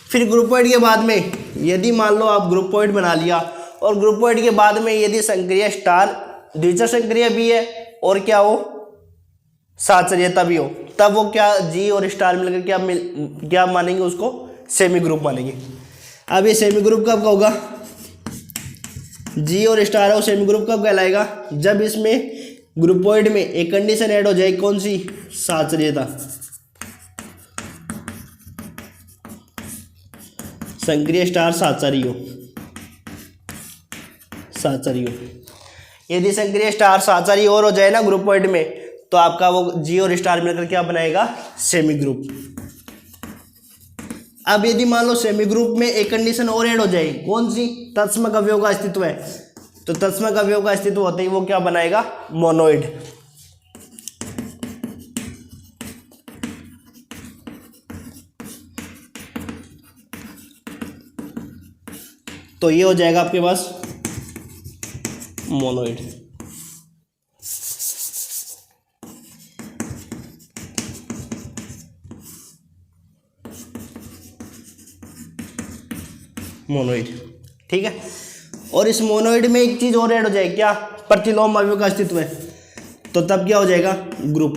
फिर ग्रुपोइड के बाद में यदि मान लो आप ग्रुपोइड बना लिया और ग्रुपोइड के बाद में यदि संक्रिय स्टार द्विचर संक्रिय भी है और क्या हो साचर्यता भी हो, तब वो क्या जी और स्टार मिलकर क्या मानेंगे उसको सेमी ग्रुप मानेंगे। अब ये सेमी ग्रुप कब होगा, जी और स्टार है वो सेमी ग्रुप कब कहलाएगा, जब इसमें ग्रुपोइड में एक कंडीशन ऐड हो जाएगी, कौन सी साचर्यता। संक्रिय स्टार साचारी हो, साचारी हो। यदि संक्रिय स्टार साचारी और हो जाए ना ग्रुपोइड में, तो आपका वो जी और स्टार मिलकर क्या बनाएगा सेमी ग्रुप। अब यदि मान लो सेमी ग्रुप में एक कंडीशन और ऐड हो जाए, कौन सी तत्समक अवयव का अस्तित्व है, तो तत्समक अवयव का अस्तित्व होते ही वो क्या बनाएगा मोनोइड। तो ये हो जाएगा आपके पास मोनोइड। मोनोइड। ठीक है, और इस मोनोइड में एक चीज और ऐड हो जाएगी, क्या प्रतिलोम अवयव का अस्तित्व है, तो तब क्या हो जाएगा ग्रुप।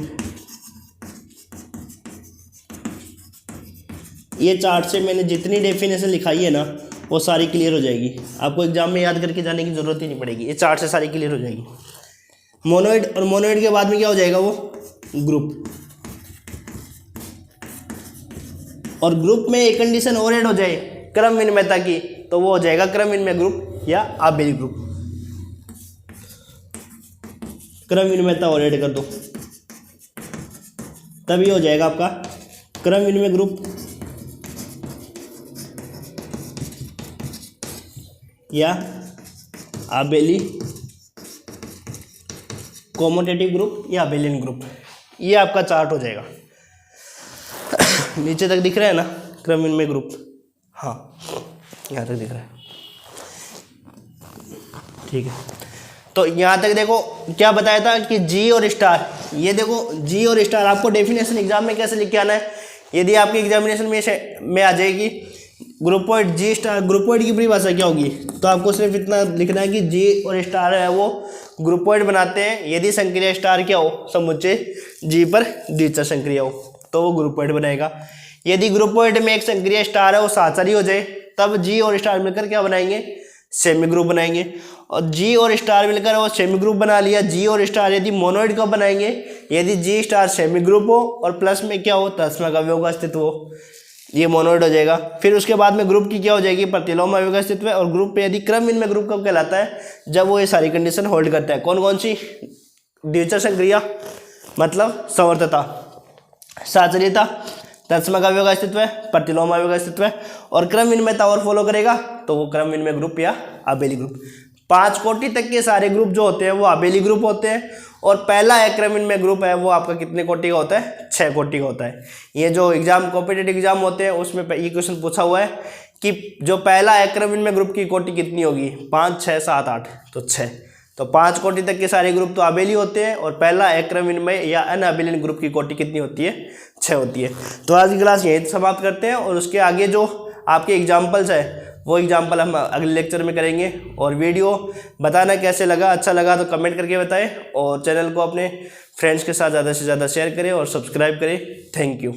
ये चार्ट से मैंने जितनी डेफिनेशन लिखाई है ना वो सारी क्लियर हो जाएगी, आपको एग्जाम में याद करके जाने की जरूरत ही नहीं पड़ेगी, ये चार्ट से सारी क्लियर हो जाएगी। मोनोइड और मोनोइड के बाद में क्या हो जाएगा वो ग्रुप। और ग्रुप में एक कंडीशन और ऐड हो जाए क्रम विनिमयता की, तो वो हो जाएगा क्रम विनिमय ग्रुप या आबेली ग्रुप। क्रम विनिमयता और ऐड कर दो, तभी हो जाएगा आपका क्रम विनिमय ग्रुप या आबेली कॉमोटेटिव ग्रुप या आबेलियन ग्रुप। ये आपका चार्ट हो जाएगा। नीचे तक दिख रहा है ना क्रम विनिमय ग्रुप, हाँ यहाँ तक दिख रहा है। ठीक है, तो यहाँ तक देखो क्या बताया था कि जी और स्टार, ये देखो जी और स्टार आपको डेफिनेशन एग्जाम में कैसे लिख के आना है, यदि आपकी एग्जामिनेशन में आ जाएगी ग्रुपोइड जी स्टार, ग्रुपोइड की परिभाषा क्या होगी, तो आपको सिर्फ इतना लिखना है कि जी और स्टार है वो ग्रुपोइड बनाते हैं यदि संक्रिय स्टार क्या हो समुच्चय जी पर द्विचर संक्रिय हो, तो वो ग्रुपोइड बनाएगा। यदि ग्रुपोइड में एक संक्रिय स्टार है वो साचारी हो जाए, तब जी और स्टार मिलकर क्या बनाएंगे सेमी ग्रुप बनाएंगे। और जी और स्टार मिलकर वो सेमी ग्रुप बना लिया। जी और स्टार यदि मोनोइड कब बनाएंगे, यदि जी स्टार सेमी ग्रुप हो और प्लस में क्या हो तत्समक अवयव का अस्तित्व हो, ये मोनोइड हो जाएगा। फिर उसके बाद में ग्रुप की क्या हो जाएगी प्रतिलोम अवयव का अस्तित्व है। और ग्रुप पे यदि क्रम विनिमय ग्रुप कब कहलाता है, जब वो ये सारी कंडीशन होल्ड करता है। कौन कौन सी, द्विचर संक्रिया मतलब संवर्तता, साचर्यता, तत्समक अवयव का अस्तित्व है, प्रतिलोम अवयव का अस्तित्व है, और क्रम विनिमयता और फॉलो करेगा तो वो क्रम विनिमय ग्रुप या आबेली ग्रुप। 5 कोटि तक के सारे ग्रुप जो होते हैं वो आबेली ग्रुप होते हैं, और पहला एक्रोमिन में ग्रुप है वो आपका कितने कोटि का होता है, 6 कोटि का होता है। ये जो एग्जाम कॉम्पिटिटिव एग्जाम होते हैं उसमें ये क्वेश्चन पूछा हुआ है कि जो पहला एक्रोमिन में ग्रुप की कोटि कितनी होगी, 5, 6, 7, 8, तो 6। तो 5 कोटि तक के सारे ग्रुप तो आबेली होते हैं, और पहला एक्रोमिन में या अनआबेलियन ग्रुप की कोटि कितनी होती है, 6 होती है। तो आज की क्लास यहीं समाप्त करते हैं, और उसके आगे जो आपके एग्जाम्पल्स है वो एग्जाम्पल हम अगले लेक्चर में करेंगे। और वीडियो बताना कैसे लगा, अच्छा लगा तो कमेंट करके बताएं, और चैनल को अपने फ्रेंड्स के साथ ज़्यादा से ज़्यादा शेयर करें और सब्सक्राइब करें। Thank you.